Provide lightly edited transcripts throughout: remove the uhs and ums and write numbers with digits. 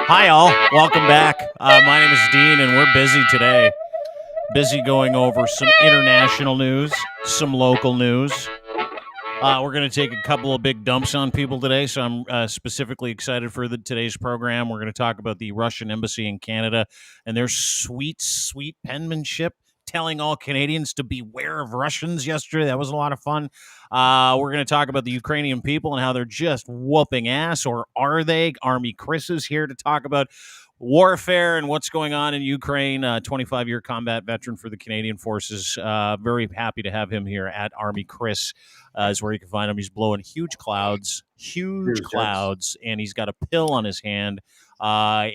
Hi, all. Welcome back. My name is Dean, and we're busy today. Busy going over some international news, some local news. We're going to take a couple of big dumps on people today, so I'm specifically excited for today's program. We're going to talk about the Russian embassy in Canada and their sweet, sweet penmanship, telling all Canadians to beware of Russians yesterday. That was a lot of fun. We're going to talk about the Ukrainian people and how they're just whooping ass, or are they? Army Kris is here to talk about warfare and what's going on in Ukraine. 25-year combat veteran for the Canadian Forces. Very happy to have him here at Army Kris. Is where you can find him. He's blowing huge clouds, and he's got a pill on his hand. How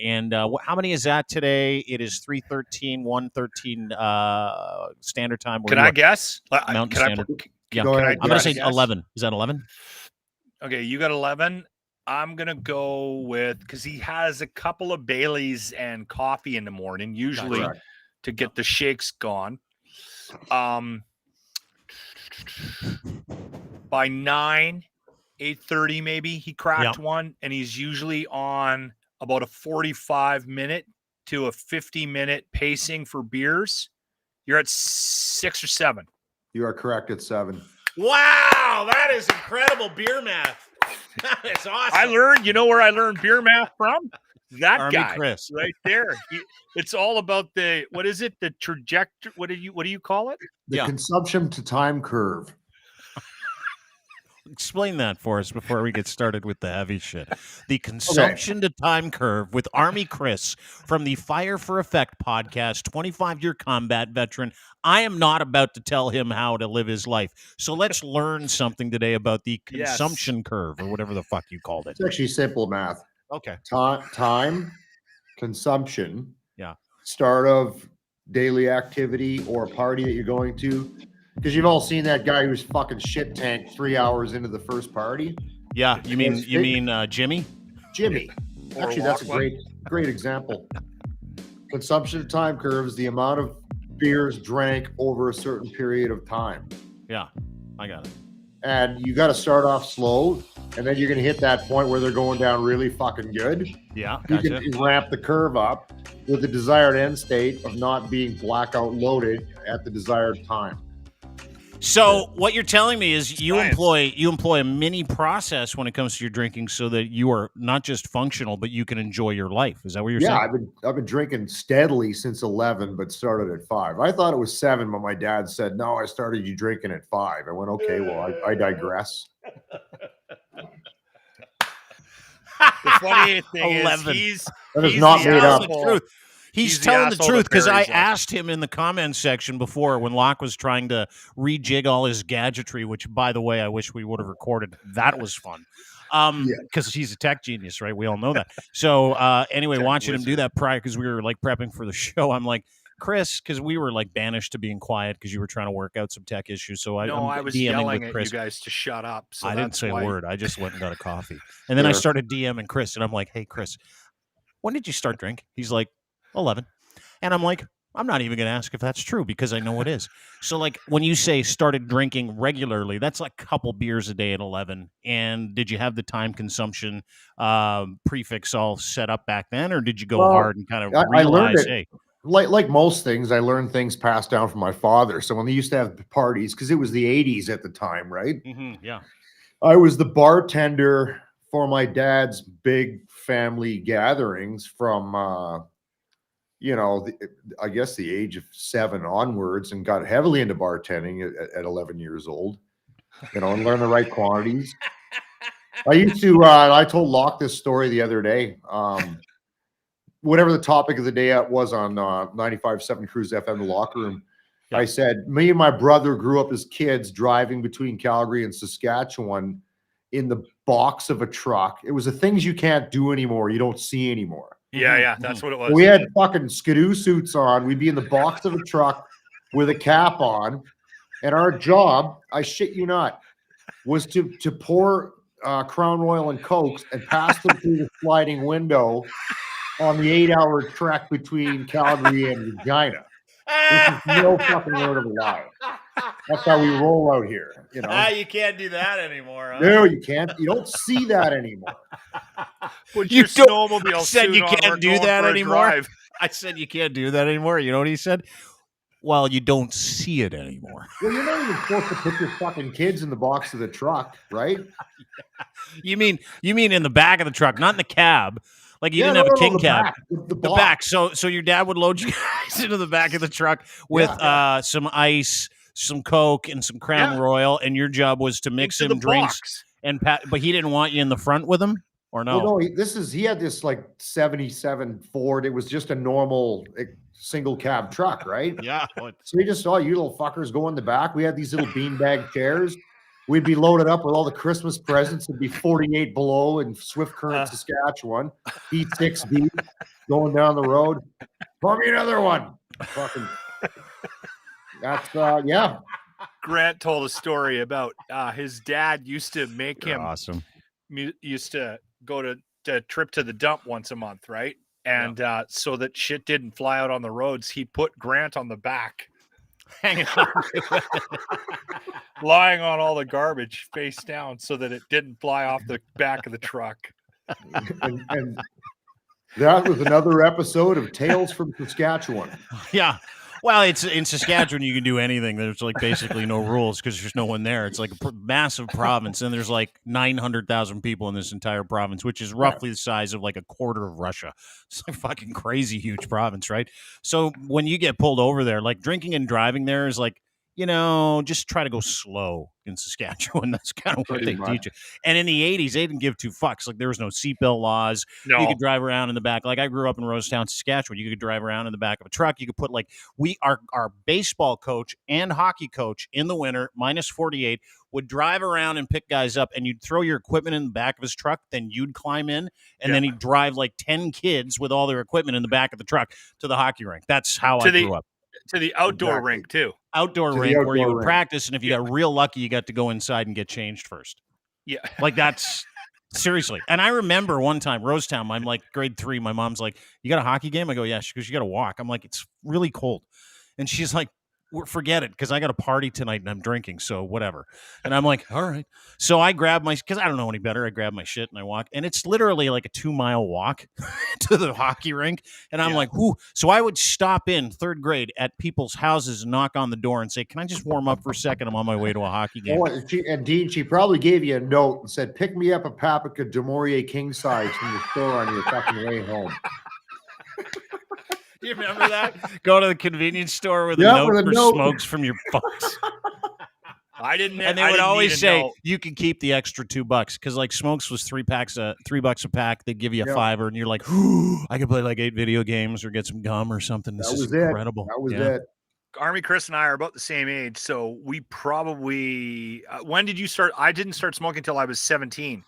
many is that today? It is 3:13, 1:13 Standard Time. Can I guess? Mountain Standard. I'm going to say 11. Is that 11? Okay, you got 11. I'm going to go with, because he has a couple of Baileys and coffee in the morning, usually to get the shakes gone. By 8:30 maybe, he cracked one, and he's usually on about a 45-minute to a 50-minute pacing for beers. You're at 6 or 7. You are correct at 7. Wow, that is incredible beer math. That's awesome. I learned, you know where I learned beer math from? That Army guy Kris. right there. It's all about the, what is it? The trajectory. What do you call it? The consumption to time curve. Explain that for us before we get started with the heavy shit. The consumption to time curve with Army Kris from the Fire for Effect podcast, 25-year combat veteran. I am not about to tell him how to live his life. So let's learn something today about the consumption curve, or whatever the fuck you called it. It's actually simple math. Okay. Time, consumption, start of daily activity or a party that you're going to. Because you've all seen that guy who's fucking shit tanked 3 hours into the first party. Yeah, you mean Jimmy? Jimmy. Actually, that's a great example. Consumption of time curves, the amount of beers drank over a certain period of time. Yeah, I got it. And you got to start off slow, and then you're going to hit that point where they're going down really fucking good. Yeah, you can ramp the curve up with the desired end state of not being blackout loaded at the desired time. So what you're telling me is you employ a mini process when it comes to your drinking, so that you are not just functional, but you can enjoy your life. Is that what you're saying? Yeah, I've been drinking steadily since 11, but started at 5. I thought it was 7, but my dad said, no, I started you drinking at 5. I went, okay, well, I digress. The funny thing 11. is he's not made up. The truth. He's telling the truth, because I asked him in the comments section before when Locke was trying to rejig all his gadgetry, which, by the way, I wish we would have recorded. That was fun. Because he's a tech genius, right? We all know that. So anyway, watching him do that prior, because we were like prepping for the show, I'm like, Kris, because we were like banished to being quiet because you were trying to work out some tech issues. So I was DMing yelling with at Kris. you guys to shut up. So I didn't say a word. I just went and got a coffee. And then I started DMing Kris, and I'm like, hey, Kris, when did you start drinking? He's like, 11. And I'm like, I'm not even going to ask if that's true, because I know it is. So, like, when you say started drinking regularly, that's like a couple beers a day at 11. And did you have the time consumption prefix all set up back then, or did you go hard and kind of realize, hey? Like most things, I learned things passed down from my father. So when they used to have parties, because it was the 80s at the time, right? Mm-hmm, yeah. I was the bartender for my dad's big family gatherings from, I guess the age of 7 onwards, and got heavily into bartending at 11 years old, and learn the right quantities. I used to, I told Locke this story the other day. Whatever the topic of the day was on 95.7 Cruise FM, the locker room, I said, me and my brother grew up as kids driving between Calgary and Saskatchewan in the box of a truck. It was the things you can't do anymore, you don't see anymore. Yeah, that's what it was. We had fucking skidoo suits on. We'd be in the box of a truck with a cap on, and our job, I shit you not, was to pour Crown Royal and Cokes and pass them through the sliding window on the 8-hour trek between Calgary and Regina. This is no fucking word of a lie. That's how we roll out here. You know, You can't do that anymore. Huh? no, you can't. You don't see that anymore. Put You your don't- snowmobile I said suit you on, can't we're do going that for a anymore. drive. I said you can't do that anymore. You know what he said? Well, you don't see it anymore. Well, you're not even supposed to put your fucking kids in the box of the truck, right? You mean in the back of the truck, not in the cab? Like you didn't have a king the cab. back, the The box. back. So your dad would load you guys into the back of the truck with some ice, some Coke, and some Crown Royal, and your job was to mix Into him the drinks. box. But he didn't want you in the front with him, or no? Well, no, he had this like 77 Ford. It was just a normal single cab truck, right? Yeah. So we just saw you little fuckers go in the back. We had these little beanbag chairs. We'd be loaded up with all the Christmas presents. It'd be 48 below in Swift Current, Saskatchewan. Heat 6 deep, going down the road. Pour me another one. Fucking. That's yeah. Grant told a story about his dad used to make him awesome. Used to go to trip to the dump once a month, right? And so that shit didn't fly out on the roads, he put Grant on the back, hanging on, lying on all the garbage face down, so that it didn't fly off the back of the truck. And that was another episode of Tales from Saskatchewan. Yeah. Well, it's in Saskatchewan. You can do anything. There's like basically no rules because there's no one there. It's like a massive province, and there's like 900,000 people in this entire province, which is roughly the size of like a quarter of Russia. It's like fucking crazy huge province, right? So when you get pulled over there, like drinking and driving there is like, just try to go slow in Saskatchewan. That's kind of what they teach you. And in the 80s, they didn't give two fucks. Like there was no seatbelt laws. No. You could drive around in the back. Like I grew up in Rosetown, Saskatchewan. You could drive around in the back of a truck. You could put like our baseball coach and hockey coach in the winter, minus 48, would drive around and pick guys up, and you'd throw your equipment in the back of his truck. Then you'd climb in, and then he'd drive like 10 kids with all their equipment in the back of the truck to the hockey rink. That's how I grew up. To the outdoor rink too. Outdoor rink where you would practice, and if you got real lucky, you got to go inside and get changed first. Yeah. Like that's seriously. And I remember one time, Rosetown, I'm like grade 3. My mom's like, "You got a hockey game?" I go, "Yeah." She goes, "You got to walk." I'm like, "It's really cold." And she's like, "Forget it, because I got a party tonight and I'm drinking, so whatever." And I'm like, "All right." So I grab because I don't know any better. I grab my shit and I walk, and it's literally like a 2-mile walk to the hockey rink. And I'm like, "Whoo!" So I would stop in 3rd grade at people's houses and knock on the door and say, "Can I just warm up for a second? I'm on my way to a hockey game." And Dean, she probably gave you a note and said, "Pick me up a Paprika Demorier king size from the store on your fucking way home." Do you remember that? Go to the convenience store with a note for smokes from your folks. I didn't. And they would always say, "You can keep the extra $2," because like smokes was $3 a pack. They'd give you a $5, and you're like, "Ooh, I could play like 8 video games or get some gum or something." This is incredible. That was it. Army Kris and I are about the same age, so we probably. When did you start? I didn't start smoking until I was 17.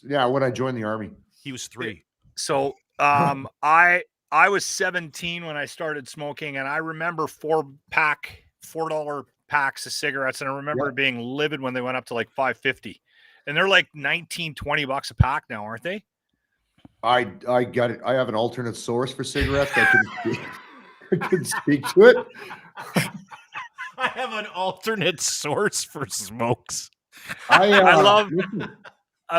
Yeah, when I joined the Army, he was 3. So I was 17 when I started smoking, and I remember $4 packs of cigarettes, and I remember being livid when they went up to like $5.50, and they're like $19-20 a pack now, aren't they? I got it. I have an alternate source for cigarettes. I can speak to it. I have an alternate source for smokes. I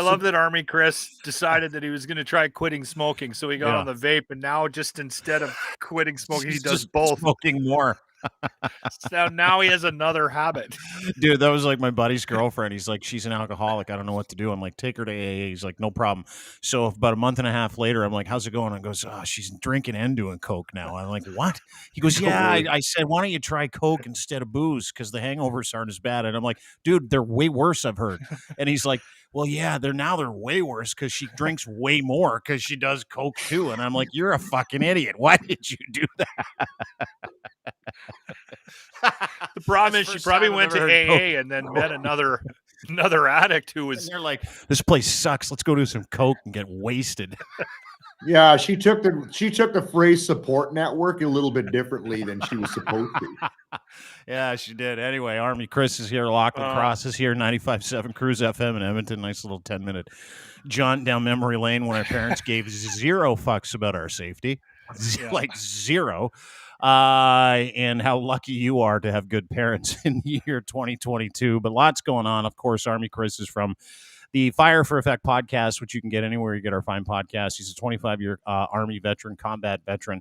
love that Army Kris decided that he was going to try quitting smoking, so he got on the vape, and now just instead of quitting smoking, he does both. Smoking more. So now he has another habit. Dude, that was like my buddy's girlfriend. He's like, "She's an alcoholic. I don't know what to do." I'm like, "Take her to AA." He's like, "No problem." So about a month and a half later, I'm like, "How's it going?" And goes, "Oh, she's drinking and doing coke now." I'm like, "What?" He goes, "Yeah." I said, "Why don't you try coke instead of booze? Because the hangovers aren't as bad." And I'm like, "Dude, they're way worse, I've heard." And he's like, "Well, yeah, they're way worse because she drinks way more because she does coke too." And I'm like, "You're a fucking idiot. Why did you do that?" The problem is she probably went to AA and then met another addict who was. And they're like, "This place sucks. Let's go do some coke and get wasted." Yeah, she took the phrase support network a little bit differently than she was supposed to. Yeah, she did. Anyway, Army Kris is here. Lachlan Cross is here. 95.7 Cruise FM in Edmonton. Nice little 10-minute jaunt down memory lane when our parents gave 0 fucks about our safety. Like 0. and how lucky you are to have good parents in the year 2022. But lots going on. Of course, Army Kris is from the Fire for Effect podcast, which you can get anywhere you get our fine podcasts. He's a 25-year Army veteran, combat veteran.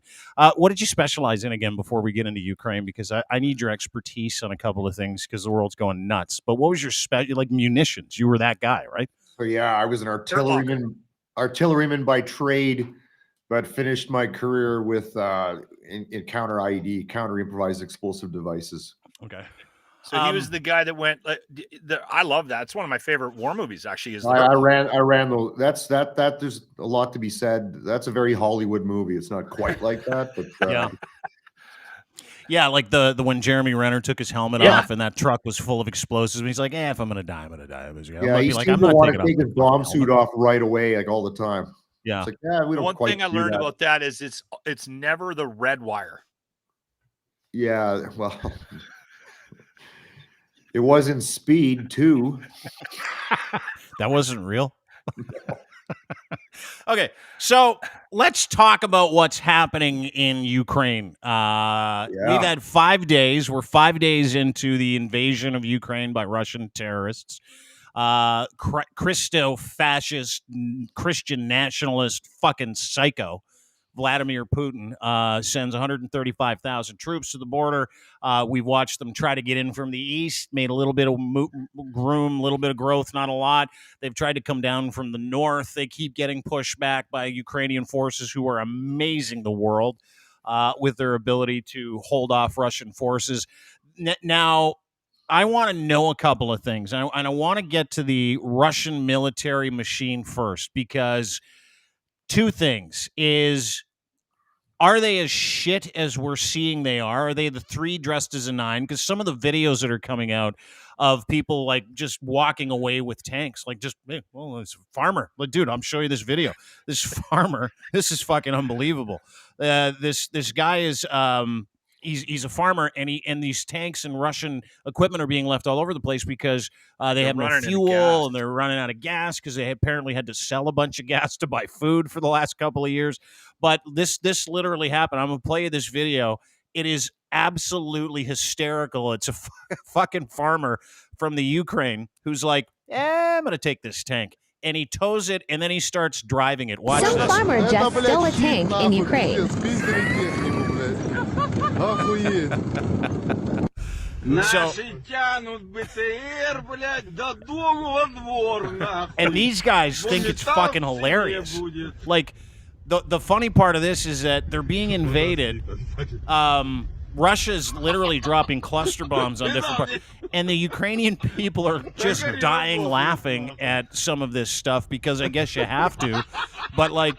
What did you specialize in again before we get into Ukraine? Because I need your expertise on a couple of things because the world's going nuts. But what was your like munitions? You were that guy, right? So yeah, I was an artilleryman by trade, but finished my career with in counter IED, counter improvised explosive devices. Okay. So he was the guy that went. I love that. It's one of my favorite war movies. Actually, is I ran those. That there's a lot to be said. That's a very Hollywood movie. It's not quite like that, but yeah, like the when Jeremy Renner took his helmet off and that truck was full of explosives. And he's like, if I'm gonna die, I'm gonna die. Yeah, he seemed to want to take his bomb suit off right away, like all the time. Yeah, it's like, we don't. One thing I learned about that is it's never the red wire. Yeah, well. It was in Speed too. That wasn't real. Okay, so let's talk about what's happening in Ukraine. We've had 5 days. We're 5 days into the invasion of Ukraine by Russian terrorists. Christo-fascist, Christian nationalist fucking psycho Vladimir Putin sends 135,000 troops to the border. We've watched them try to get in from the east, made a little bit of room, a little bit of growth, not a lot. They've tried to come down from the north. They keep getting pushed back by Ukrainian forces who are amazing the world with their ability to hold off Russian forces. Now, I want to know a couple of things, and I want to get to the Russian military machine first, because two things is, are they as shit as we're seeing they are? Are they the 3 dressed as a 9? Because some of the videos that are coming out of people like just walking away with tanks, like just, hey, well, it's a farmer. Like, dude, I'm showing you this video. This farmer, this is fucking unbelievable. This guy is he's a farmer, and these tanks and Russian equipment are being left all over the place because they have no fuel and they're running out of gas because they apparently had to sell a bunch of gas to buy food for the last couple of years. But this literally happened. I'm going to play you this video. It is absolutely hysterical. It's a fucking farmer from the Ukraine who's like, I'm going to take this tank. And he tows it, and then he starts driving it. Watch Some this. farmer just stole a tank in Ukraine. And these guys think it's fucking hilarious. Like, the funny part of this is that they're being invaded. Russia's literally dropping cluster bombs on different parts. And the Ukrainian people are just dying laughing at some of this stuff because I guess you have to. But, like,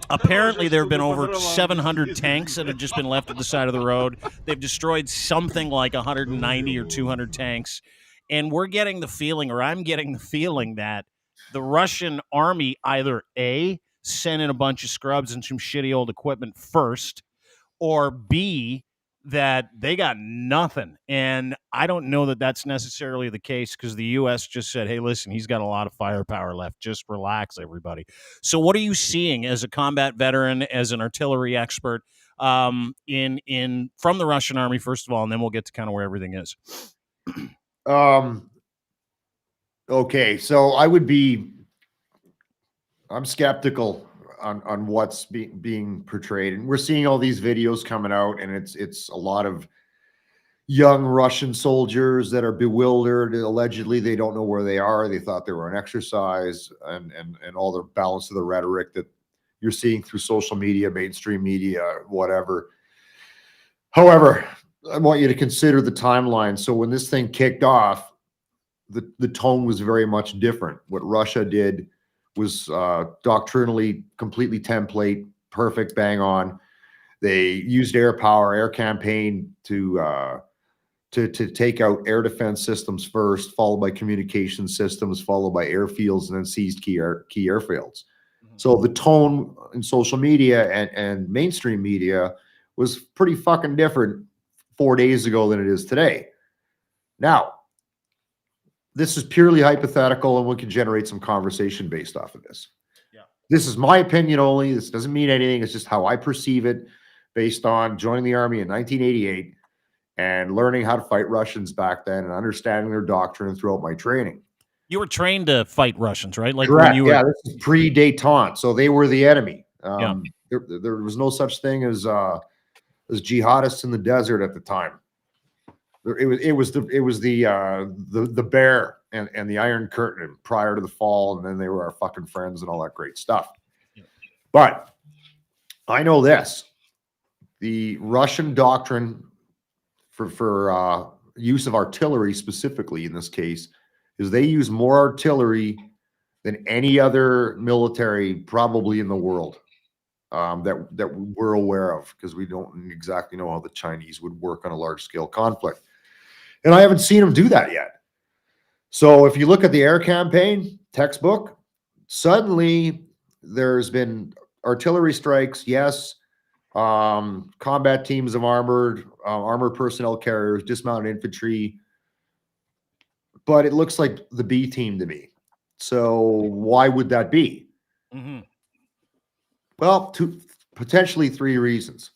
apparently there have been over 700 tanks that have just been left at the side of the road. They've destroyed something like 190 or 200 tanks. And we're getting the feeling, or I'm getting the feeling, that the Russian army either A, sent in a bunch of scrubs and some shitty old equipment first, or B, that they got nothing. And I don't know that that's necessarily the case, because the U.S. just said, hey, listen, he's got a lot of firepower left. Just relax, everybody. So what are you seeing as a combat veteran, as an artillery expert, from the Russian army, first of all, and then we'll get to kind of where everything is. Okay, so I'm skeptical on what's being portrayed, and we're seeing all these videos coming out, and it's a lot of young Russian soldiers that are bewildered. Allegedly, they don't know where they are. They thought they were on exercise, and all the balance of the rhetoric that you're seeing through social media, mainstream media, whatever. However, I want you to consider the timeline. So when this thing kicked off, the tone was very much different. What Russia did was doctrinally completely template, perfect, bang on. They used air power, air campaign to take out air defense systems first, followed by communication systems, followed by airfields, and then seized key airfields. Mm-hmm. So the tone in social media and mainstream media was pretty fucking different 4 days ago than it is today. Now, this is purely hypothetical, and we can generate some conversation based off of this. Yeah. This is my opinion only. This doesn't mean anything. It's just how I perceive it based on joining the Army in 1988 and learning how to fight Russians back then and understanding their doctrine throughout my training. You were trained to fight Russians, right? Like Correct. when you were. Yeah, this is pre-détente, so they were the enemy. Yeah. There was no such thing as jihadists in the desert at the time. It was the bear and the Iron Curtain prior to the fall, and then they were our fucking friends and all that great stuff. Yeah. But I know this: the Russian doctrine for use of artillery, specifically in this case, is they use more artillery than any other military probably in the world that we're aware of, because we don't exactly know how the Chinese would work on a large scale conflict. And I haven't seen them do that yet. So if you look at the air campaign textbook, suddenly there's been artillery strikes, yes, combat teams of armored personnel carriers, dismounted infantry, but it looks like the B team to me. So why would that be? Mm-hmm. Well, potentially three reasons.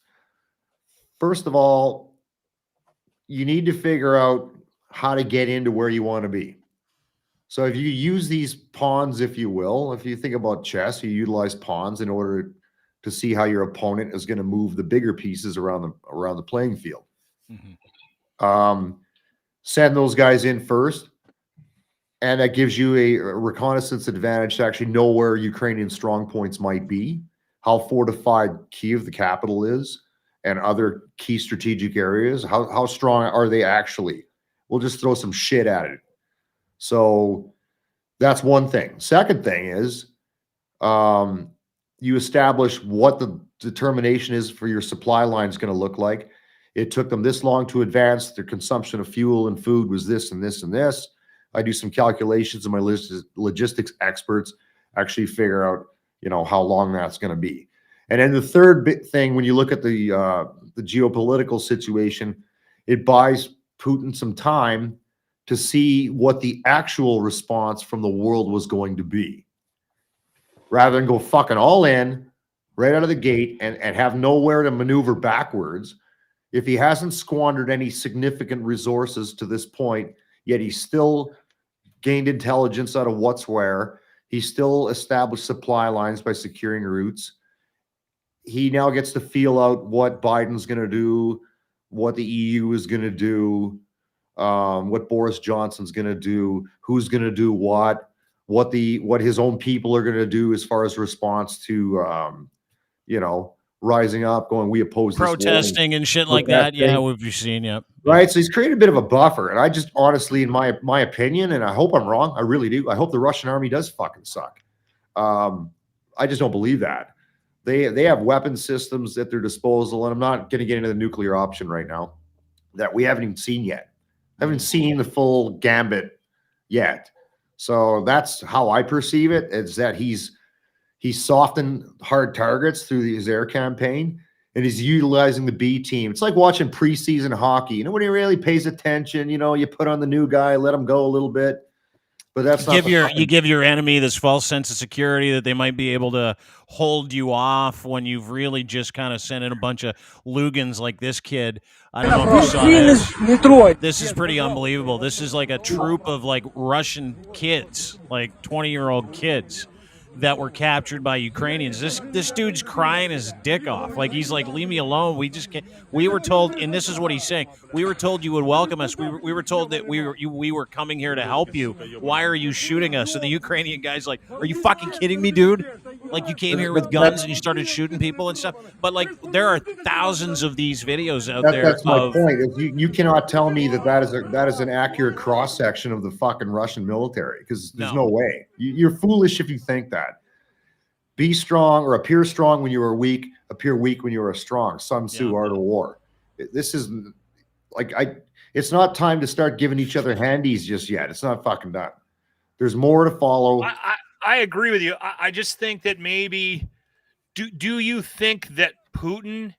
First of all, you need to figure out how to get into where you want to be. So if you use these pawns, if you will, if you think about chess, you utilize pawns in order to see how your opponent is going to move the bigger pieces around the playing field. Mm-hmm. Send those guys in first, and that gives you a reconnaissance advantage to actually know where Ukrainian strong points might be, how fortified Kyiv, the capital, is, and other key strategic areas. How strong are they actually? We'll just throw some shit at it. So that's one thing. Second thing is you establish what the determination is for your supply line is going to look like. It took them this long to advance. Their consumption of fuel and food was this and this and this. I do some calculations, and my logistics experts actually figure out, how long that's going to be. And then the third big thing, when you look at the geopolitical situation, it buys Putin some time to see what the actual response from the world was going to be, rather than go fucking all in right out of the gate and have nowhere to maneuver backwards. If he hasn't squandered any significant resources to this point, yet he's still gained intelligence out of what's where, he still established supply lines by securing routes. He now gets to feel out what Biden's going to do, what the EU is going to do, what Boris Johnson's going to do, who's going to do what his own people are going to do as far as response to, rising up, going, we oppose protesting and shit like that. Yeah, we've seen. Yep. Right. So he's created a bit of a buffer. And I just honestly, in my opinion, and I hope I'm wrong, I really do. I hope the Russian army does fucking suck. I just don't believe that. They have weapon systems at their disposal, and I'm not going to get into the nuclear option right now that we haven't even seen yet. I haven't seen the full gambit yet. So that's how I perceive it, is that he's softened hard targets through his air campaign, and he's utilizing the B team. It's like watching preseason hockey. Nobody really pays attention. You put on the new guy, let him go a little bit. But that's you give your enemy this false sense of security that they might be able to hold you off when you've really just kind of sent in a bunch of Lugans like this kid. I don't know if you saw this. This is pretty unbelievable. This is like a troop of like Russian kids, like 20-year-old kids that were captured by Ukrainians. This dude's crying his dick off. Like, he's like, leave me alone. We just can't. We were told, and this is what he's saying, we were told you would welcome us. We were told that we were coming here to help you. Why are you shooting us? So the Ukrainian guy's like, are you fucking kidding me, dude? Like, you came here with guns and you started shooting people and stuff. But like, there are thousands of these videos out there. That's my point. Is you cannot tell me that is an accurate cross section of the fucking Russian military, because there's no way. You're foolish if you think that. Be strong, or appear strong when you are weak. Appear weak when you are strong. Sun Tzu, Art of War. This is like it's not time to start giving each other handies just yet. It's not fucking done. There's more to follow. I agree with you. I just think that maybe do you think that Putin,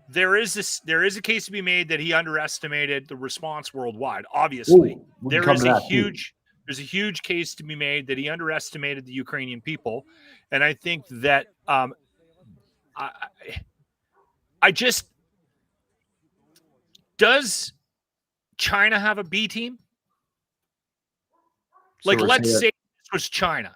there is a case to be made that he underestimated the response worldwide. Obviously, there's a huge case to be made that he underestimated the Ukrainian people, and I think that does China have a B team? So Like, let's say this was China.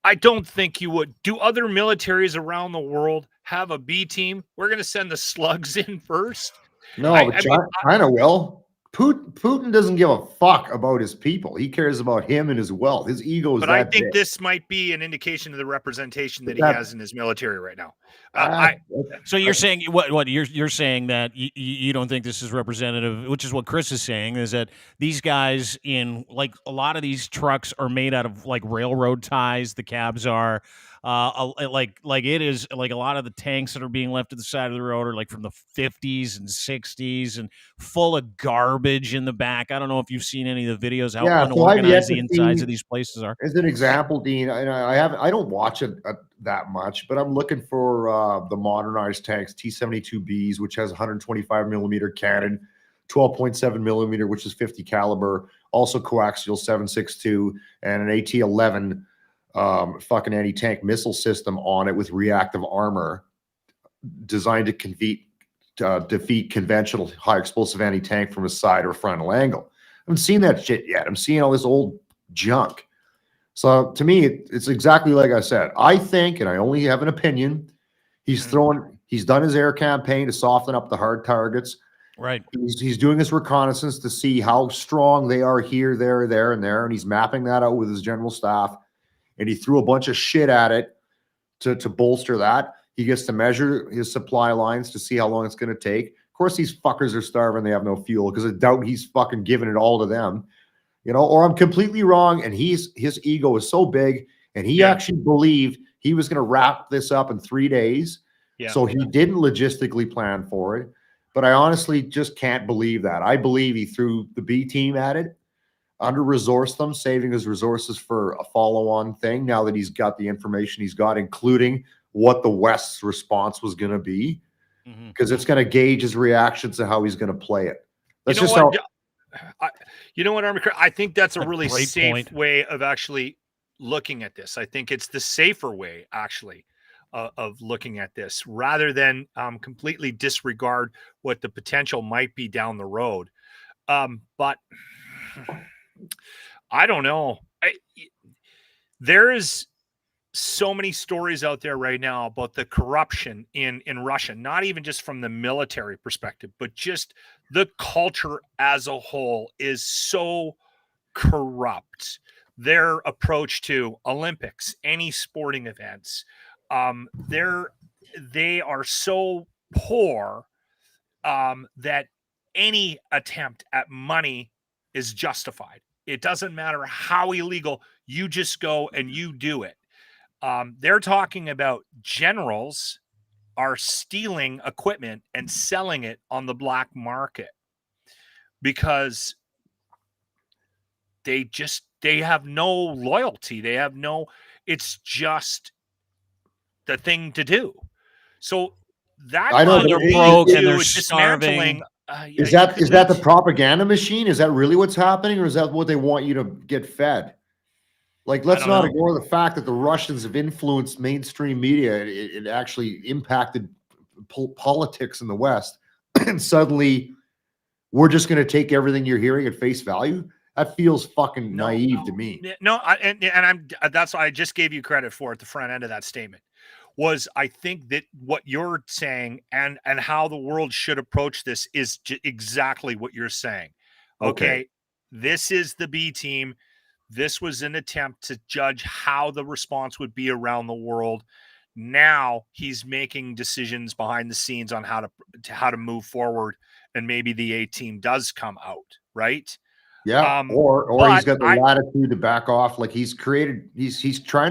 I don't think you would. Do other militaries around the world have a B team? We're going to send the slugs in first. No, but China will. Putin doesn't give a fuck about his people. He cares about him and his wealth. His ego is but that I think big. this might be an indication of the representation that he has in his military right now. So you're saying what you're saying that you don't think this is representative, which is what Kris is saying, is that these guys in like a lot of these trucks are made out of like railroad ties. The cabs are like it is like a lot of the tanks that are being left at the side of the road are like from the 50s and 60s and full of garbage in the back. I don't know if you've seen any of the videos how unorganized the insides of these places are. As an example, Dean, and I don't watch it that much, but I'm looking for the modernized tanks, T-72Bs, which has 125 millimeter cannon, 12.7 millimeter, which is 50 caliber, also coaxial 7.62, and an AT-11 fucking anti-tank missile system on it with reactive armor designed to defeat conventional high explosive anti-tank from a side or frontal angle. I haven't seen that shit yet. I'm seeing all this old junk. So to me, it's exactly like I said. I think, and I only have an opinion, he's done his air campaign to soften up the hard targets. Right. He's doing his reconnaissance to see how strong they are here, there, and there, and he's mapping that out with his general staff. And he threw a bunch of shit at it to bolster that. He gets to measure his supply lines to see how long it's going to take. Of course, these fuckers are starving. They have no fuel because I doubt he's fucking giving it all to them. You know, or I'm completely wrong. And his ego is so big. And he actually believed he was going to wrap this up in 3 days. Yeah. So he didn't logistically plan for it. But I honestly just can't believe that. I believe he threw the B team at it, under-resourced them, saving his resources for a follow-on thing now that he's got the information he's got, including what the West's response was going to be, because it's going to gauge his reactions to how he's going to play it. That's just how... You know what, Army Kris? I think that's a really safe way of actually looking at this. I think it's the safer way, actually, of looking at this, rather than completely disregard what the potential might be down the road. But I don't know. There is so many stories out there right now about the corruption in Russia, not even just from the military perspective, but just the culture as a whole is so corrupt. Their approach to Olympics, any sporting events, they are so poor that any attempt at money is justified. It doesn't matter how illegal, you just go and you do it. They're talking about generals are stealing equipment and selling it on the black market because they have no loyalty. It's just the thing to do. So that I know they're broke and they're starving. Is that the propaganda machine? Is that really what's happening, or is that what they want you to get fed? Like, let's not ignore the fact that the Russians have influenced mainstream media. It actually impacted politics in the West, and suddenly we're just going to take everything you're hearing at face value. That feels fucking naive to me. No, that's why I just gave you credit for at the front end of that statement. Was I think that what you're saying and how the world should approach this is exactly what you're saying. Okay, this is the B team. This was an attempt to judge how the response would be around the world. Now he's making decisions behind the scenes on how to move forward, and maybe the A team does come out, right? Yeah, or he's got the latitude to back off. Like he's trying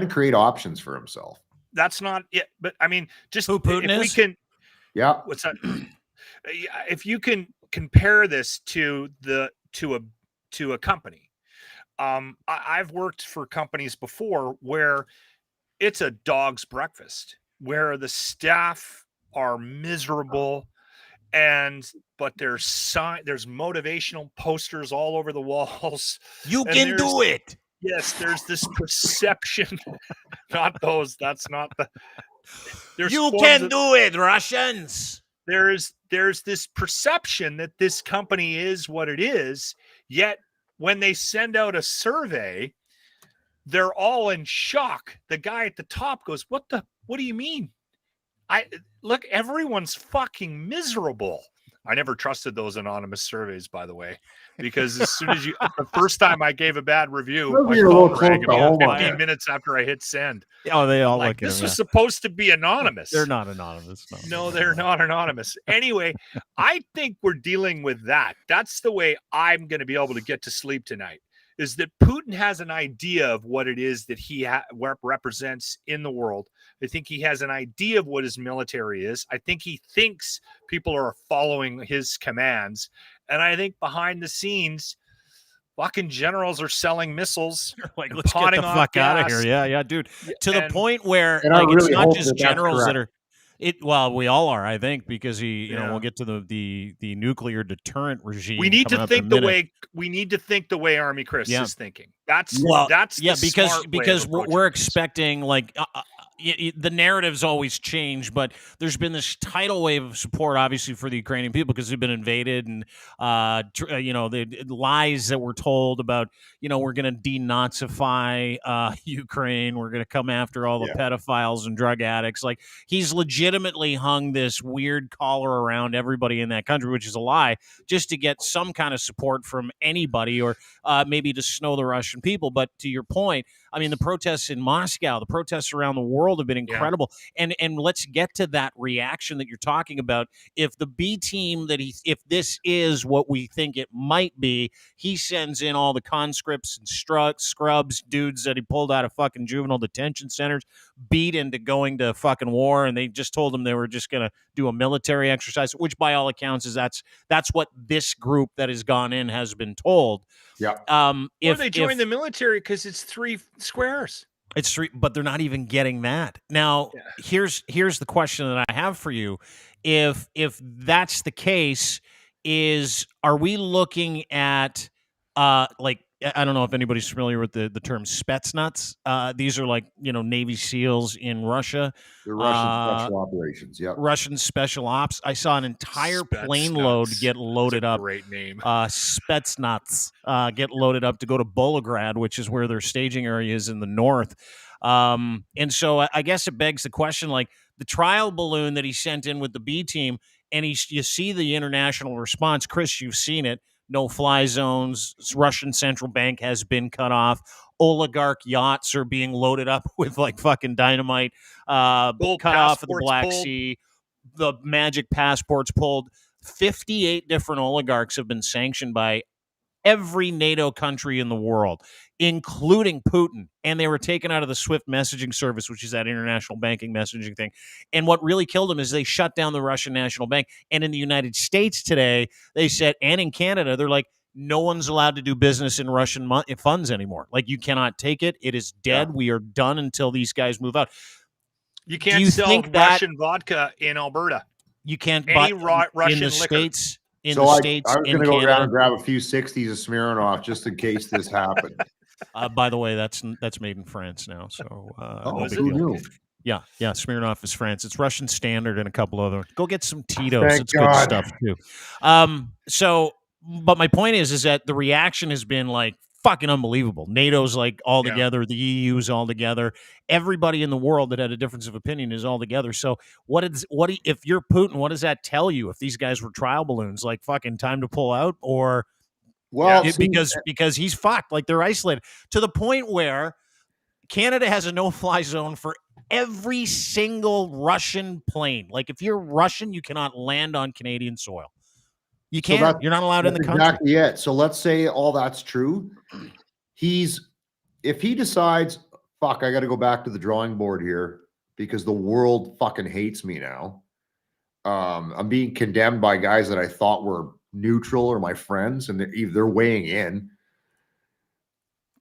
to create options for himself. That's not it. But I mean, just who Putin is? We can, yeah. What's that? If you can compare this to a company. I've worked for companies before where it's a dog's breakfast, where the staff are miserable, but there's motivational posters all over the walls. You can do it. Yes, there's this perception. Not those. That's not the. You can do it, Russians. There's this perception that this company is what it is, yet when they send out a survey, they're all in shock. The guy at the top goes, what do you mean? Look, everyone's fucking miserable. I never trusted those anonymous surveys, by the way, because as soon as the first time I gave a bad review, my phone rang about 15 minutes after I hit send. Oh, they all like, this was supposed to be anonymous. They're not anonymous. No, they're not anonymous. Anyway, I think we're dealing with that. That's the way I'm going to be able to get to sleep tonight, is that Putin has an idea of what it is that he represents in the world. I think he has an idea of what his military is. I think he thinks people are following his commands. And I think behind the scenes, fucking generals are selling missiles. Like, let's get the fuck out of here. Yeah, dude. To the point where like, really it's not just generals that are... Well, we all are, I think, because we'll get to the nuclear deterrent regime. We need to think the way Army Kris is thinking. That's because we're expecting like the narratives always change, but there's been this tidal wave of support, obviously, for the Ukrainian people because they've been invaded, and the lies that were told about we're going to denazify Ukraine, we're going to come after all the pedophiles and drug addicts. Like, he's legitimately hung this weird collar around everybody in that country, which is a lie, just to get some kind of support from anybody, or maybe to snow the Russian people. But to your point, I mean, the protests in Moscow, the protests around the world have been incredible. And let's get to that reaction that you're talking about. If the B team if this is what we think it might be, he sends in all the conscripts and scrubs, dudes that he pulled out of fucking juvenile detention centers, beat into going to fucking war, and they just told them they were just going to do a military exercise, which by all accounts is that's what this group that has gone in has been told. Yeah. Or they join the military because it's 3 squares. It's 3, but they're not even getting that. Now, here's the question that I have for you. If that's the case, are we looking at like, I don't know if anybody's familiar with the term Spetsnaz. These are like, Navy SEALs in Russia. The Russian special operations, Russian special ops. I saw an entire plane load get loaded up. Great name. Spetsnaz get loaded up to go to Volgograd, which is where their staging area is in the north. And so I guess it begs the question, like, the trial balloon that he sent in with the B team, and you see the international response. Kris, you've seen it. No-fly zones. Russian central bank has been cut off. Oligarch yachts are being loaded up with like fucking dynamite. Cut off of the Black Sea. The magic passports pulled. 58 different oligarchs have been sanctioned by every NATO country in the world, including Putin, and they were taken out of the SWIFT messaging service, which is that international banking messaging thing. And what really killed them is they shut down the Russian National Bank. And in the United States today, they said, and in Canada, they're like, no one's allowed to do business in Russian funds anymore. Like, you cannot take it. It is dead. We are done until these guys move out. You can't sell Russian vodka in Alberta. You can't buy in Russian the liquor. States. I was going to go down and grab a few 60s of Smirnoff just in case this happened. By the way, that's made in France now. So, who knew? Yeah, Smirnoff is France. It's Russian Standard and a couple other. Go get some Tito's. Thank it's God. Good stuff too. But my point is that the reaction has been like fucking unbelievable. NATO's like all together. The EU's all together. Everybody in the world that had a difference of opinion is all together. So if you're Putin, what does that tell you? If these guys were trial balloons, like fucking time to pull out, or because he's fucked, like they're isolated to the point where Canada has a no-fly zone for every single Russian plane. Like, if you're Russian, you cannot land on Canadian soil. You can't. You're not allowed in the country. Exactly it. So let's say all that's true. If he decides, fuck, I got to go back to the drawing board here because the world fucking hates me now. I'm being condemned by guys that I thought were neutral or my friends, and they're weighing in.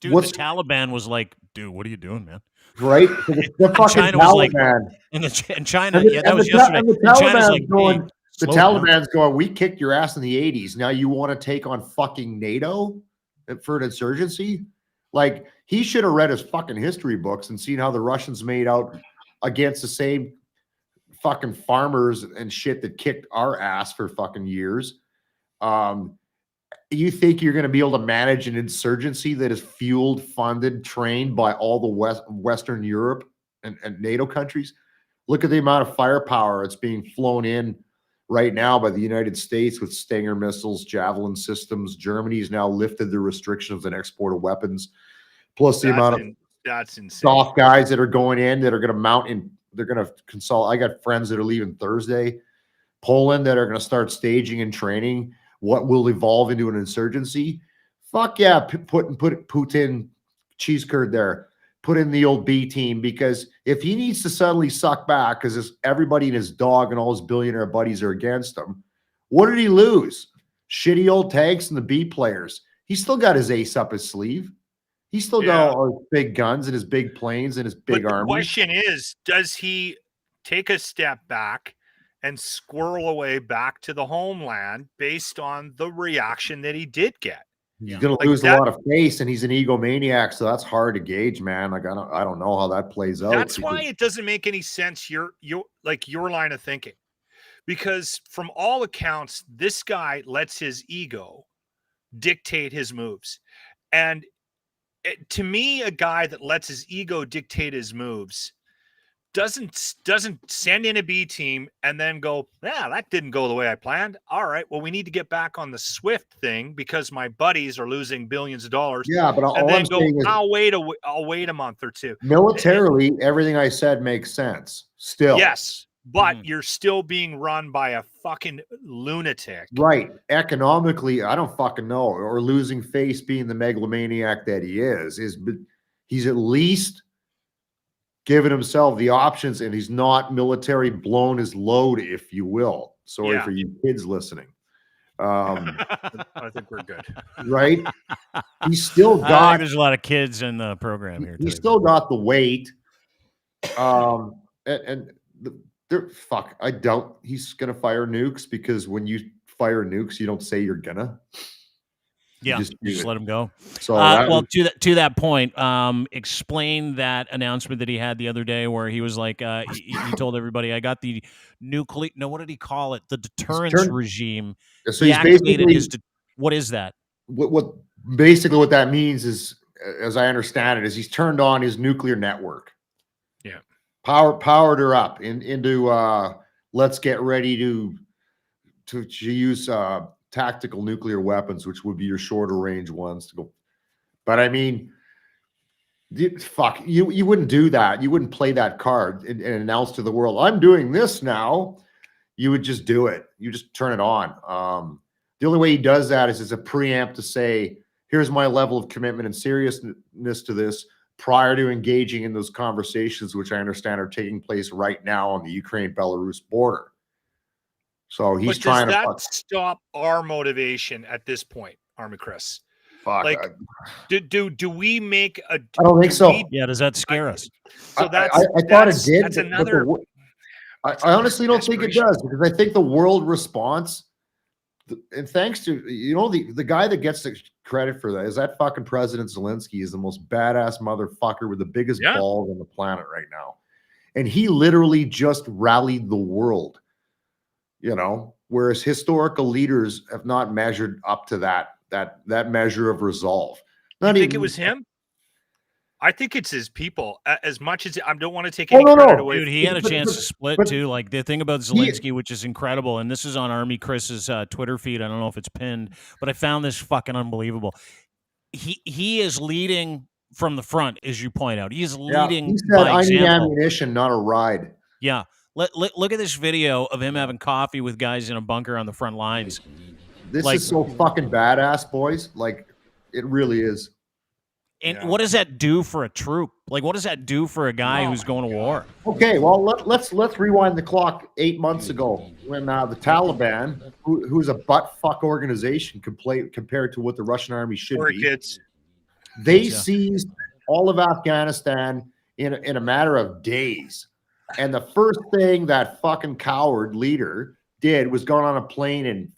Dude, the Taliban was like, dude, what are you doing, man? Right? The fucking China Taliban. Was like, and China, that was yesterday. And China's like, going, the Taliban's going, we kicked your ass in the 80s. Now you want to take on fucking NATO for an insurgency? Like, he should have read his fucking history books and seen how the Russians made out against the same fucking farmers and shit that kicked our ass for fucking years. You think you're going to be able to manage an insurgency that is fueled, funded, trained by all the Western Europe and NATO countries? Look at the amount of firepower that's being flown in right now by the United States with Stinger missiles, Javelin systems. Germany's now lifted the restrictions on export of weapons. Plus the amount of that's insane. soft guys that are going in that are going to mount in. They're going to consult. I got friends that are leaving Thursday, Poland, that are going to start staging and training what will evolve into an insurgency. Fuck yeah, put Putin cheese curd there. Put in the old B team, because if he needs to suddenly suck back because everybody and his dog and all his billionaire buddies are against him, what did he lose? Shitty old tanks and the B players. He's still got his ace up his sleeve. He's still got all his big guns and his big planes and his big army. The question is, does he take a step back and squirrel away back to the homeland based on the reaction that he did get? He's going to lose a lot of face, and he's an egomaniac, so that's hard to gauge, man. Like I don't know how that plays out. That's why it doesn't make any sense. Your line of thinking, because from all accounts, this guy lets his ego dictate his moves, and to me, a guy that lets his ego dictate his moves doesn't send in a B team and then go, yeah, that didn't go the way I planned. All right, well, we need to get back on the Swift thing because my buddies are losing billions of dollars. Yeah, but and then go, I'll wait a month or two. Militarily, everything I said makes sense. Still, yes, but you're still being run by a fucking lunatic, right? Economically, I don't fucking know. Or losing face, being the megalomaniac that he is he's at least given himself the options, and he's not military blown his load, if you will. Sorry for you kids listening. I think we're good. Right? He's still got. I think there's a lot of kids in the program here. He's still got the weight. I doubt he's gonna fire nukes, because when you fire nukes, you don't say you're gonna. Yeah, just let him go. So, to that point, explain that announcement that he had the other day, where he was like, he told everybody, "I got the nuclear." No, what did he call it? The deterrence regime. So he's basically what is that? What basically what that means is, as I understand it, is he's turned on his nuclear network. Yeah, powered her up into let's get ready to use tactical nuclear weapons, which would be your shorter range ones to go. But I mean, fuck, you wouldn't do that. You wouldn't play that card and announce to the world, I'm doing this now. You would just do it. You just turn it on. The only way he does that is as a preamp to say, here's my level of commitment and seriousness to this, prior to engaging in those conversations, which I understand are taking place right now on the Ukraine-Belarus border. So he's trying to stop our motivation at this point, Army Kris. Fuck. Like, do we make a? I don't think so. Yeah, does that scare us? So I thought it did. That's another. I honestly don't think it does, because I think the world response, and thanks to the guy that gets the credit for that is that fucking President Zelensky, is the most badass motherfucker with the biggest balls on the planet right now, and he literally just rallied the world. Whereas historical leaders have not measured up to that measure of resolve. You think it was him? I think it's his people. As much as I don't want to take any credit away. Dude, he had a chance to split too. Like, the thing about Zelensky, which is incredible, and this is on Army Kris's Twitter feed. I don't know if it's pinned, but I found this fucking unbelievable. He is leading from the front, as you point out. He's leading. He said, I need ammunition, not a ride. Yeah. Look at this video of him having coffee with guys in a bunker on the front lines. This is so fucking badass, boys. Like, it really is. And what does that do for a troop? Like, what does that do for a guy who's going to war? Okay, well, let's rewind the clock 8 months ago, when the Taliban, who's a butt-fuck organization compared to what the Russian army should be, they seized all of Afghanistan in a matter of days. And the first thing that fucking coward leader did was go on a plane and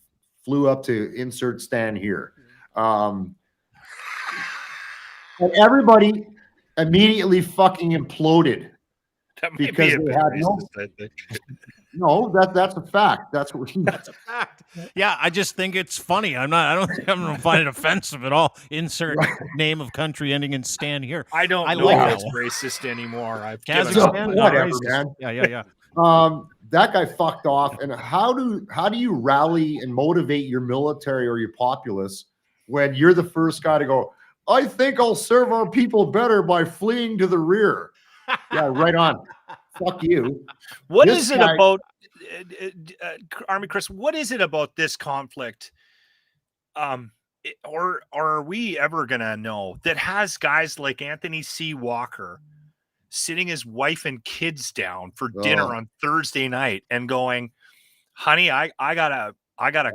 flew up to insert stand here. And everybody immediately fucking imploded. That might because be a they bit had racist, I think. no, that's a fact. That's what That's a fact. Yeah, I just think it's funny. I don't find it offensive at all. Insert name of country ending in Stan here. I don't I know like if that it's one. racist anymore. I've given So, up. Kazakhstan, whatever, racist. man. Yeah. That guy fucked off. And how do you rally and motivate your military or your populace when you're the first guy to go, I think I'll serve our people better by fleeing to the rear? Yeah, right on. Fuck you. What This is it guy- about, Army Kris? What is it about this conflict? Or are we ever gonna know that has guys like Anthony C. Walker sitting his wife and kids down for dinner on Thursday night and going, honey, I gotta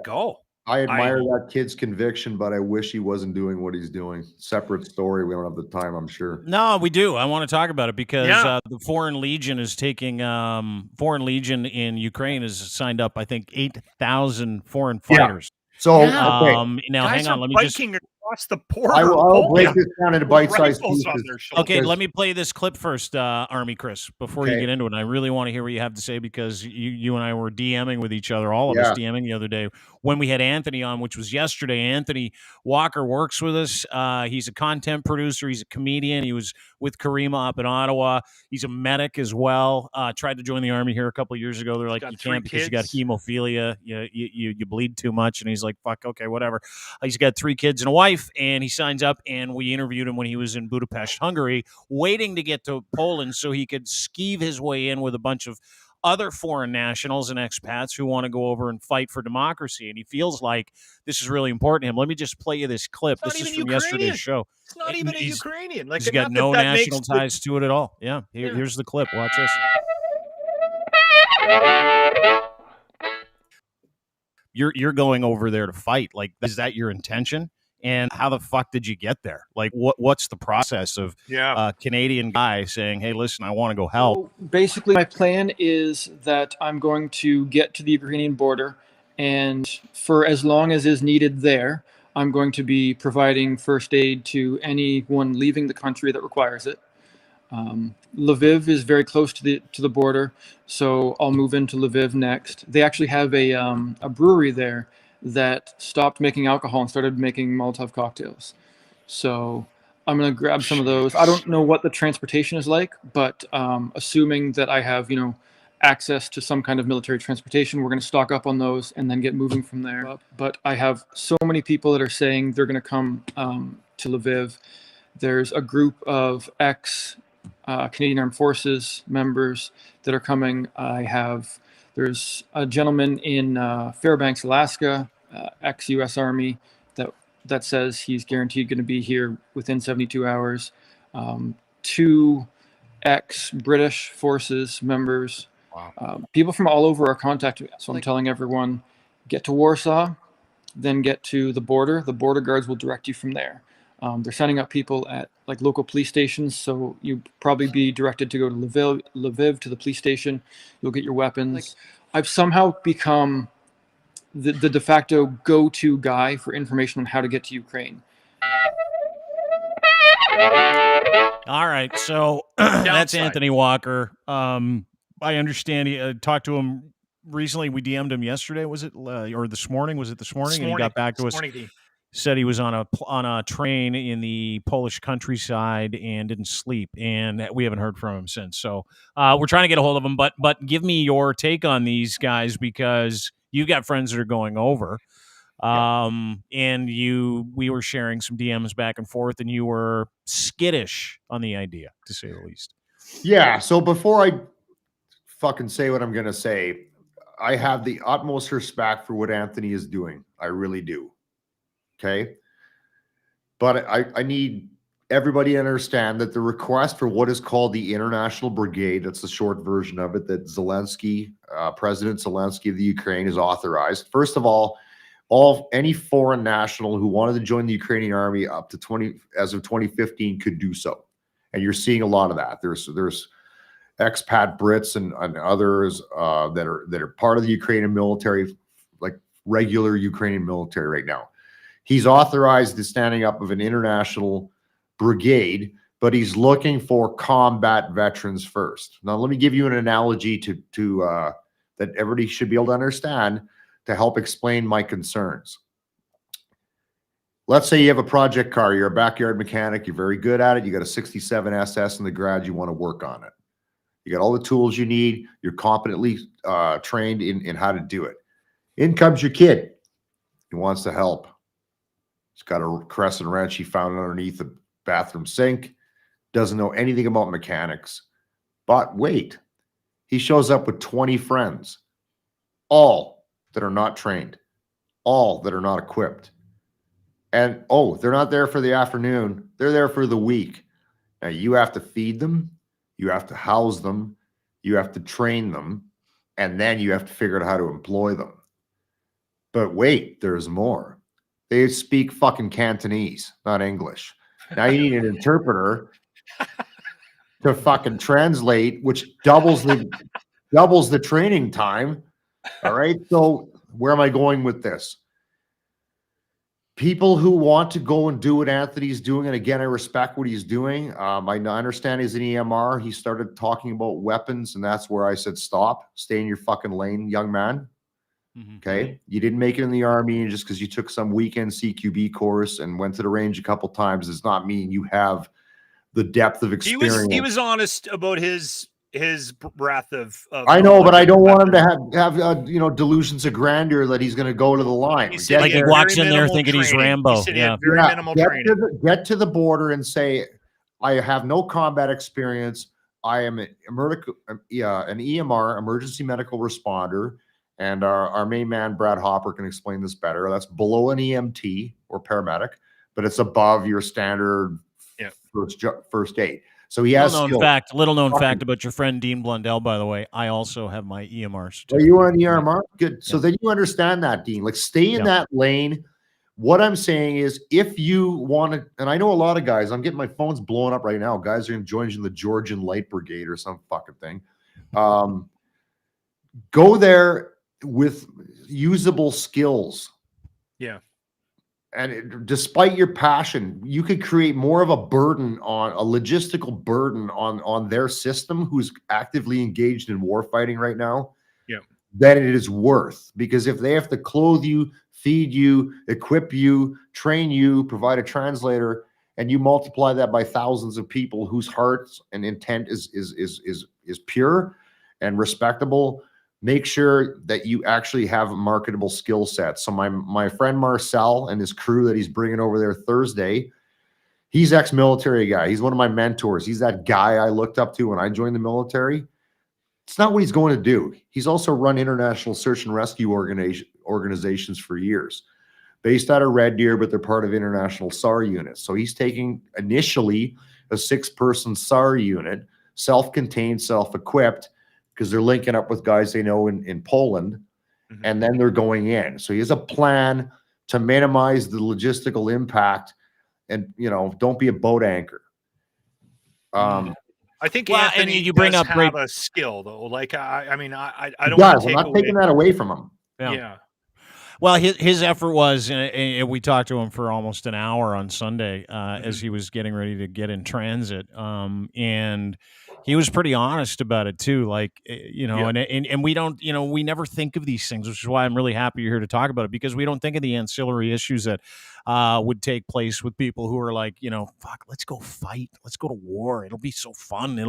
go. I admire that kid's conviction, but I wish he wasn't doing what he's doing. Separate story. We don't have the time, I'm sure. No, we do. I want to talk about it because Yeah. the Foreign Legion is taking Foreign Legion in Ukraine has signed up, I think, 8,000 foreign fighters. So Yeah. okay. Now Guys hang on, are let me just biking across the border. I will break Poland this down into with bite-sized rifles on pieces. their shoulders. Okay, let me play this clip first, Army Kris, before you Okay. get into it. And I really want to hear what you have to say because you and I were DMing with each other, all of us DMing the other day when we had Anthony on, which was yesterday. Anthony Walker works with us. He's a content producer. He's a comedian. He was with Karima up in Ottawa. He's a medic as well. Tried to join the Army here a couple of years ago. They're like, you can't because you got hemophilia. You bleed too much. And he's like, fuck, okay, whatever. He's got 3 kids and a wife, and he signs up, and we interviewed him when he was in Budapest, Hungary, waiting to get to Poland so he could skeeve his way in with a bunch of other foreign nationals and expats who want to go over and fight for democracy. And he feels like this is really important to him. Let me just play you this clip. This is from yesterday's show. It's not even a Ukrainian. Like, He's got no national ties to it at all. Yeah, here's the clip. Watch this. You're going over there to fight. Like, is that your intention? And how the fuck did you get there? Like, what's the process of a Canadian guy saying, hey, listen, I want to go help? So basically, my plan is that I'm going to get to the Ukrainian border, and for as long as is needed there, I'm going to be providing first aid to anyone leaving the country that requires it. Lviv is very close to the border, so I'll move into Lviv next. They actually have a brewery there that stopped making alcohol and started making Molotov cocktails. So I'm going to grab some of those. I don't know what the transportation is like, but assuming that I have, access to some kind of military transportation, we're going to stock up on those and then get moving from there. But I have so many people that are saying they're going to come to Lviv. There's a group of Canadian Armed Forces members that are coming. There's a gentleman in Fairbanks, Alaska, ex-U.S. Army, that says he's guaranteed going to be here within 72 hours. 2 ex-British Forces members. Wow. People from all over are contacting me. So I'm telling everyone, get to Warsaw, then get to the border. The border guards will direct you from there. They're sending up people at like local police stations, so you'll probably be directed to go to Lviv to the police station. You'll get your weapons. I've somehow become the de facto go-to guy for information on how to get to Ukraine. All right, so that's Anthony Walker. I understand he talked to him recently. We DM'd him yesterday. Was it or this morning? Was it this morning? And he got back to us. Said he was on a train in the Polish countryside and didn't sleep, and we haven't heard from him since. So we're trying to get a hold of him. But give me your take on these guys because you've got friends that are going over, and we were sharing some DMs back and forth, and you were skittish on the idea, to say the least. Yeah. So before I fucking say what I'm gonna say, I have the utmost respect for what Anthony is doing. I really do. Okay. But I need everybody to understand that the request for what is called the International Brigade, that's the short version of it, that Zelensky, President Zelensky of the Ukraine has authorized. First of all, any foreign national who wanted to join the Ukrainian army up to as of 2015 could do so. And you're seeing a lot of that. There's expat Brits and others that are part of the Ukrainian military, like regular Ukrainian military right now. He's authorized the standing up of an international brigade, but he's looking for combat veterans first. Now, let me give you an analogy to that everybody should be able to understand to help explain my concerns. Let's say you have a project car, you're a backyard mechanic, you're very good at it, you got a 67 SS in the garage, you want to work on it. You got all the tools you need, you're competently trained in how to do it. In comes your kid. He wants to help. He's got a crescent wrench he found underneath the bathroom sink, doesn't know anything about mechanics. But wait, he shows up with 20 friends, all that are not trained, all that are not equipped. And, oh, they're not there for the afternoon. They're there for the week. Now, you have to feed them. You have to house them. You have to train them. And then you have to figure out how to employ them. But wait, there's more. They speak fucking Cantonese, not English. Now you need an interpreter to fucking translate, which doubles the training time. All right. So where am I going with this? People who want to go and do what Anthony's doing, and again, I respect what he's doing. I understand he's an EMR. He started talking about weapons, and that's where I said, stop, stay in your fucking lane, young man. Okay. You didn't make it in the Army, and just because you took some weekend CQB course and went to the range a couple times does not mean you have the depth of experience. He was honest about his breadth of I know, but I don't want him to have delusions of grandeur that he's going to go to the line. Like he walks in there thinking he's Rambo. Yeah, very minimal training. Get to the border and say, I have no combat experience. I am an EMR, emergency medical responder, and our main man, Brad Hopper, can explain this better. That's below an EMT or paramedic, but it's above your standard first aid. So he has little known fact about your friend Dean Blundell, by the way. I also have my EMR certificate. Are you on EMR? Good. So then you understand that, Dean. Like, stay in that lane. What I'm saying is, if you want to, and I know a lot of guys, I'm getting my phone's blowing up right now. Guys are going to join the Georgian Light Brigade or some fucking thing. Go there with usable skills. Yeah. And despite your passion, you could create more of a burden on a logistical burden on their system who's actively engaged in war fighting right now than it is worth. Because if they have to clothe you, feed you, equip you, train you, provide a translator, and you multiply that by thousands of people whose hearts and intent is pure and respectable, make sure that you actually have a marketable skill set. So my friend Marcel and his crew that he's bringing over there Thursday, he's ex-military guy. He's one of my mentors. He's that guy I looked up to when I joined the military. It's not what he's going to do. He's also run international search and rescue organizations for years, based out of Red Deer, but they're part of international SAR units. So he's taking initially a 6-person SAR unit, self-contained, self-equipped, because they're linking up with guys they know in Poland, and then they're going in. So he has a plan to minimize the logistical impact, and don't be a boat anchor. I think Anthony you bring up have a skill though. Like I don't want to take I'm not taking that away from him. Yeah. Well, his effort was, and we talked to him for almost an hour on Sunday as he was getting ready to get in transit, and he was pretty honest about it too. Like, and we don't, we never think of these things, which is why I'm really happy you're here to talk about it, because we don't think of the ancillary issues that would take place with people who are like, fuck, let's go fight, let's go to war. It'll be so fun.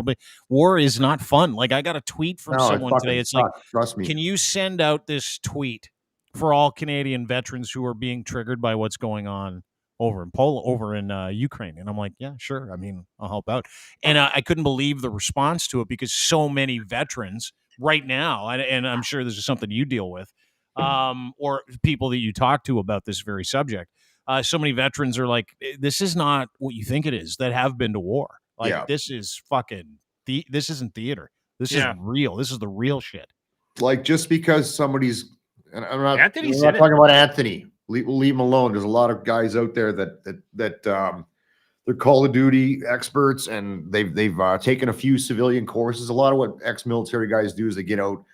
War is not fun. Like, I got a tweet from someone today. It's like, trust me. Can you send out this tweet for all Canadian veterans who are being triggered by what's going on over in Ukraine? And I'm like, yeah, sure. I mean, I'll help out. And I couldn't believe the response to it, because so many veterans right now, and I'm sure this is something you deal with, or people that you talk to about this very subject. So many veterans are like, this is not what you think it is, that have been to war. Like, this is fucking, this isn't theater. This is real. This is the real shit. Like, just because somebody's, and I'm not Anthony's not talking about Anthony. We'll leave him alone. There's a lot of guys out there that they're Call of Duty experts, and they've taken a few civilian courses. A lot of what ex-military guys do is they get out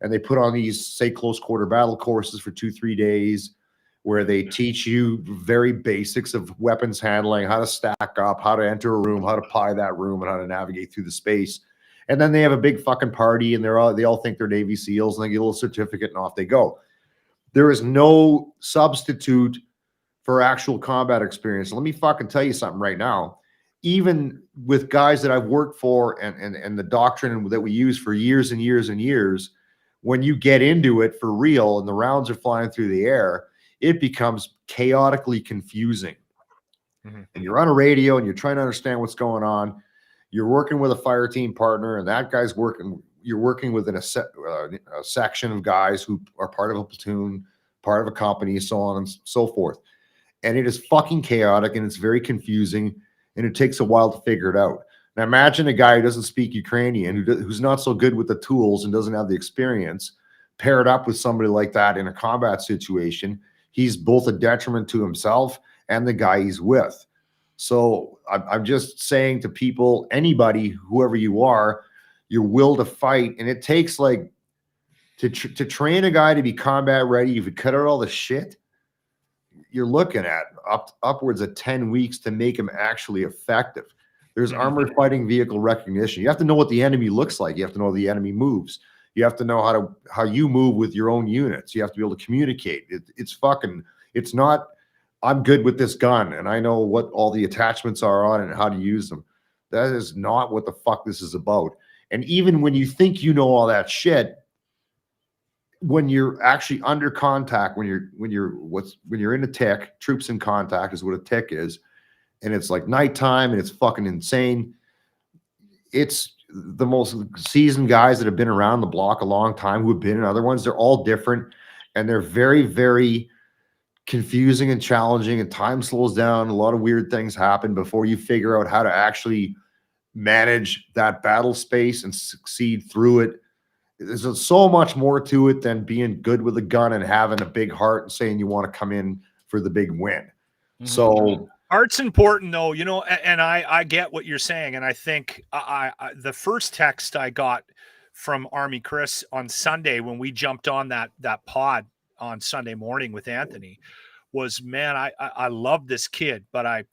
and they put on these, say, close quarter battle courses for 2-3 days, where they teach you very basics of weapons handling, how to stack up, how to enter a room, how to pie that room, and how to navigate through the space. And then they have a big fucking party, and they all think they're Navy SEALs, and they get a little certificate, and off they go. There is no substitute for actual combat experience. Let me fucking tell you something right now. Even with guys that I've worked for and the doctrine that we use for years and years and years, when you get into it for real and the rounds are flying through the air, it becomes chaotically confusing. And you're on a radio and you're trying to understand what's going on. You're working with a fire team partner, and that guy's working. You're working within a section of guys who are part of a platoon, part of a company, so on and so forth. And it is fucking chaotic, and it's very confusing, and it takes a while to figure it out. Now imagine a guy who doesn't speak Ukrainian, who's not so good with the tools and doesn't have the experience, paired up with somebody like that in a combat situation. He's both a detriment to himself and the guy he's with. So I'm just saying to people, anybody, whoever you are, your will to fight, and it takes like to train a guy to be combat ready. If you cut out all the shit, you're looking at upwards of 10 weeks to make him actually effective. There's armored fighting vehicle recognition. You have to know what the enemy looks like. You have to know the enemy moves. You have to know how you move with your own units. You have to be able to communicate. It's not, I'm good with this gun and I know what all the attachments are on it and how to use them. That is not what the fuck this is about. And even when you think you know all that shit, when you're actually under contact, when you're in a tick, troops in contact is what a tick is, and it's like nighttime and it's fucking insane. It's the most seasoned guys that have been around the block a long time, who have been in other ones. They're all different, and they're very, very confusing and challenging, and time slows down. A lot of weird things happen before you figure out how to actually manage that battle space and succeed through it. There's so much more to it than being good with a gun and having a big heart and saying you want to come in for the big win. So heart's important, though, you know, and I get what you're saying. And I think I the first text I got from Army Kris on Sunday when we jumped on that pod on Sunday morning with Anthony was, man, I love this kid, but I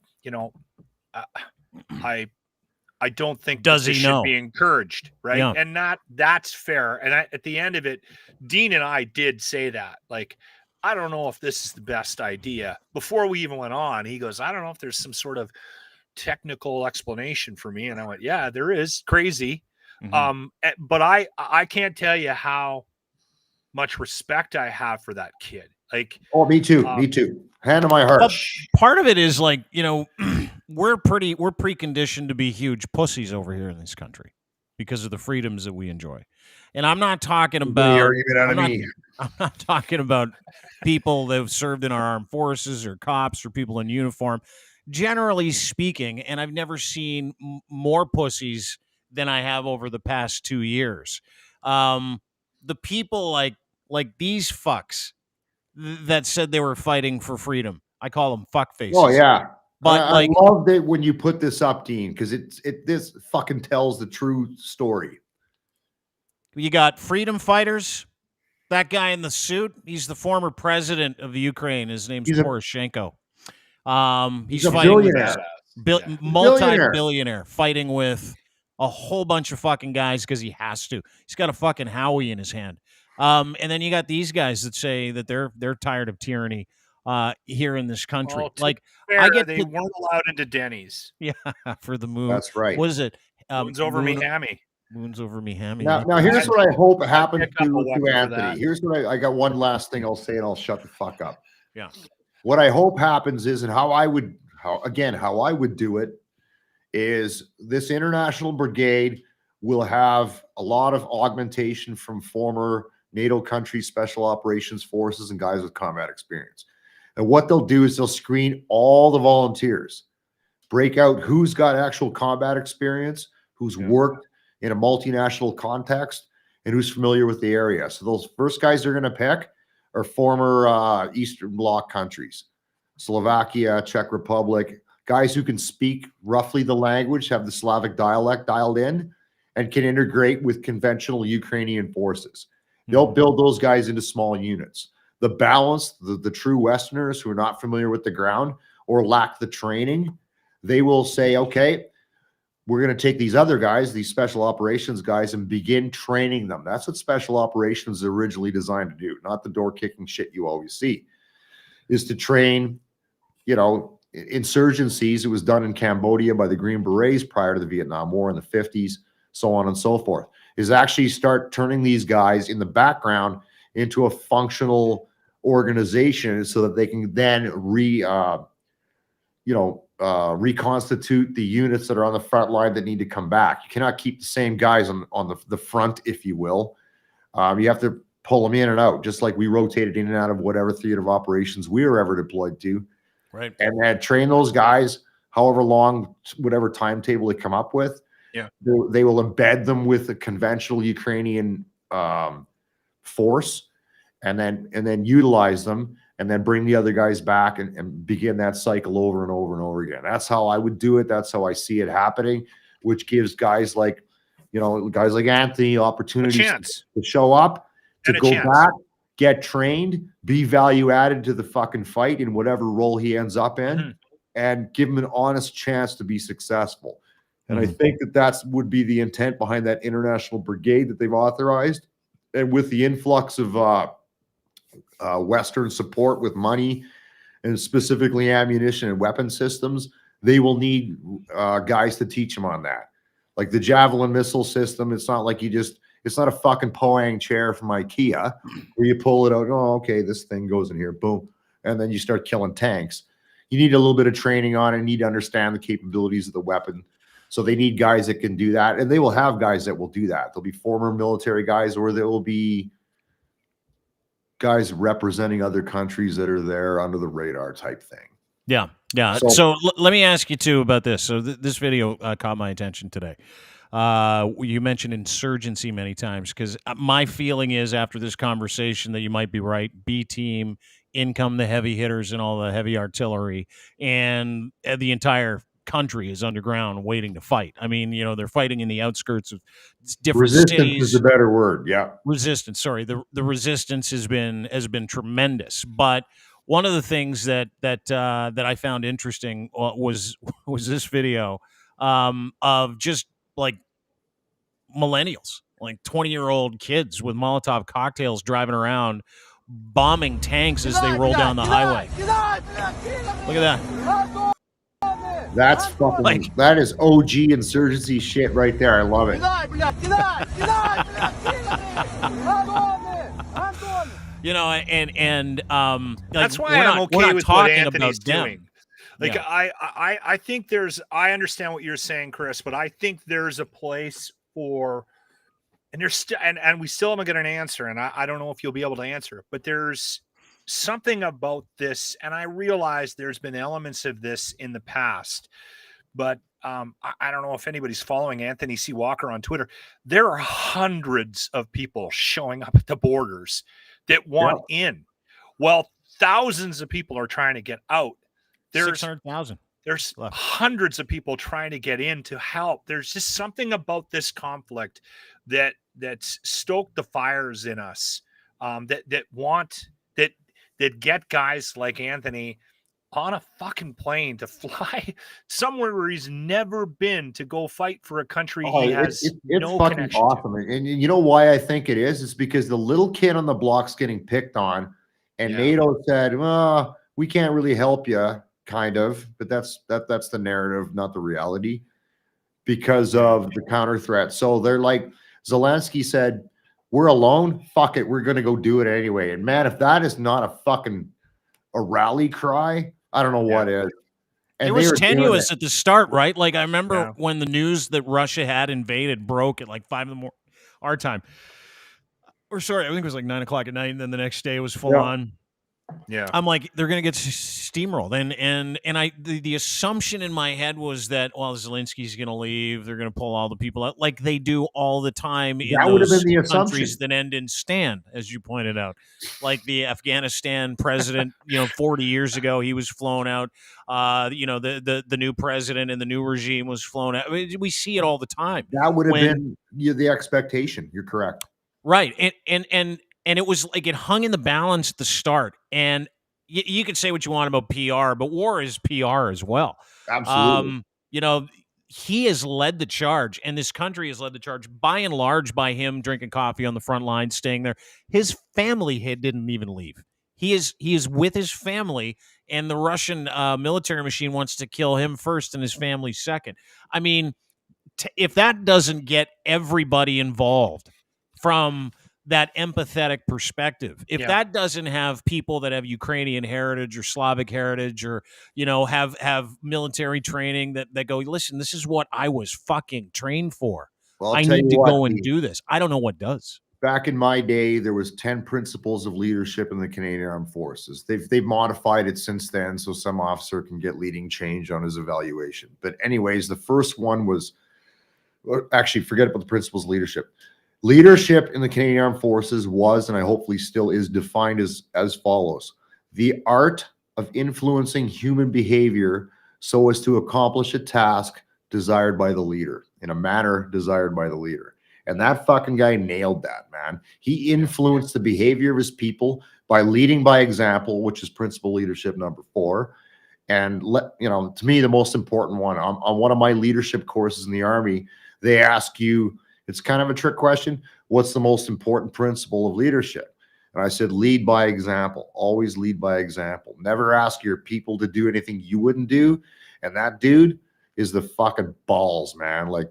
don't think does he should be encouraged, right? Yeah. And that's fair. And at the end of it, Dean and I did say that, like, I don't know if this is the best idea. Before we even went on, he goes, I don't know if there's some sort of technical explanation for me. And I went, yeah, there is. Crazy. But I can't tell you how much respect I have for that kid. Like, oh, me too. Hand on my heart. But part of it is like, you know, we're preconditioned to be huge pussies over here in this country because of the freedoms that we enjoy. And I'm not talking about I'm not talking about people that have served in our armed forces or cops or people in uniform. Generally speaking, and I've never seen more pussies than I have over the past 2 years. The people like these fucks that said they were fighting for freedom. I call them fuckfaces. Oh yeah. But I love that when you put this up, Dean, because this fucking tells the true story. You got freedom fighters. That guy in the suit, he's the former president of the Ukraine. His name's Poroshenko. He's a fighting billionaire. Multi-billionaire, fighting with a whole bunch of fucking guys because he has to. He's got a fucking Howie in his hand. And then you got these guys that say that they're tired of tyranny here in this country. They weren't allowed into Denny's. Yeah, for the moon. That's right. What is it? Moon's over me hammy. Moon's over me hammy. Now here's what I hope happens to Anthony. Here's what I got one last thing I'll say and I'll shut the fuck up. Yeah. What I hope happens is, and how I would do it is, this international brigade will have a lot of augmentation from former NATO countries, special operations forces, and guys with combat experience. And what they'll do is they'll screen all the volunteers, break out who's got actual combat experience, who's worked in a multinational context, and who's familiar with the area. So those first guys they're going to pick are former Eastern Bloc countries, Slovakia, Czech Republic, guys who can speak roughly the language, have the Slavic dialect dialed in, and can integrate with conventional Ukrainian forces. They'll build those guys into small units. the balance, the true Westerners who are not familiar with the ground or lack the training, they will say, okay, we're going to take these other guys, these special operations guys, and begin training them. That's what special operations is originally designed to do, not the door kicking shit you always see, is to train, you know, insurgencies. It was done in Cambodia by the Green Berets prior to the Vietnam War in the 50s, so on and so forth, is actually start turning these guys in the background into a functional organization so that they can then reconstitute the units that are on the front line that need to come back. You cannot keep the same guys on the front, if you will. You have to pull them in and out, just like we rotated in and out of whatever theater of operations we were ever deployed to. Right. And then train those guys however long, whatever timetable they come up with. Yeah. They will embed them with the conventional Ukrainian force and then utilize them and then bring the other guys back and begin that cycle over and over and over again. That's how I would do it. That's how I see it happening, which gives guys like, guys like Anthony opportunities to show up, to go back, get trained, be value added to the fucking fight in whatever role he ends up in, and give him an honest chance to be successful. And I think that would be the intent behind that international brigade that they've authorized. And with the influx of Western support with money and specifically ammunition and weapon systems, they will need guys to teach them on that. Like the Javelin missile system, it's not like it's not a fucking Poang chair from IKEA where you pull it out. Oh, okay, this thing goes in here, boom. And then you start killing tanks. You need a little bit of training on it. You need to understand the capabilities of the weapon. So they need guys that can do that. And they will have guys that will do that. There'll be former military guys, or there will be guys representing other countries that are there under the radar type thing. Yeah. Yeah. So let me ask you too about this. So this video caught my attention today. You mentioned insurgency many times, because my feeling is after this conversation that you might be right. B team, in come the heavy hitters and all the heavy artillery, and the entire country is underground waiting to fight. I mean, they're fighting in the outskirts of different resistance cities. Is a better word. Yeah. Resistance. Sorry. The resistance has been tremendous. But one of the things that I found interesting was this video of just like millennials, like 20-year-old kids with Molotov cocktails driving around, bombing tanks as they roll down the highway. Look at that. That's fucking, that is OG insurgency shit right there. I love it. That's why I'm okay with what Anthony's doing. Like, yeah. I think I understand what you're saying, Chris, but I think there's a place for, and there's and we still haven't got an answer, and I don't know if you'll be able to answer it, but there's something about this, and I realize there's been elements of this in the past, but I don't know if anybody's following Anthony C. Walker on Twitter. There are hundreds of people showing up at the borders that want in. Well, thousands of people are trying to get out. There's 600,000. There's hundreds of people trying to get in to help. There's just something about this conflict that's stoked the fires in us, that get guys like Anthony on a fucking plane to fly somewhere where he's never been to go fight for a country he has no fucking connection awesome. to. And you know why I think it is? It's because the little kid on the block's getting picked on, and NATO said, well, we can't really help you, kind of, but that's the narrative, not the reality, because of the counter threat. So they're like, Zelensky said, we're alone, fuck it, we're gonna go do it anyway. And man, if that is not a rally cry, I don't know what is. And it was tenuous at the start, right? Like I remember when the news that Russia had invaded broke at like 5 a.m. our time. Or sorry, I think it was like 9 o'clock at night, and then the next day it was full on. Yeah, I'm like, they're gonna get steamrolled, and the assumption in my head was that, well, Zelensky's gonna leave, they're gonna pull all the people out like they do all the time in those countries that end in stand, as you pointed out, like the Afghanistan president. 40 years ago he was flown out. The new president and the new regime was flown out. I mean, we see it all the time. That would have been the expectation. You're correct, right? And And it was like it hung in the balance at the start. And you can say what you want about PR, but war is PR as well. Absolutely. You know, he has led the charge, and this country has led the charge by and large by him drinking coffee on the front line, staying there. His family didn't even leave. He is with his family, and the Russian military machine wants to kill him first and his family second. I mean, if that doesn't get everybody involved from that empathetic perspective, if that doesn't have people that have Ukrainian heritage or Slavic heritage or, you know, have military training that go, listen, this is what I was fucking trained for. Well, I need to go and do this. I don't know what does. Back in my day, there was 10 principles of leadership in the Canadian Armed Forces. They've modified it since then, so some officer can get leading change on his evaluation. But anyways, the first one was, actually, forget about the principles of leadership. Leadership in the Canadian Armed Forces was, and I hopefully still is, defined as follows: the art of influencing human behavior so as to accomplish a task desired by the leader in a manner desired by the leader. And that fucking guy nailed that, man. He influenced the behavior of his people by leading by example, which is principle leadership number 4. And to me, the most important one on one of my leadership courses in the Army, they ask you, it's kind of a trick question, what's the most important principle of leadership? And I said, lead by example. Always lead by example. Never ask your people to do anything you wouldn't do. And that dude is the fucking balls, man. Like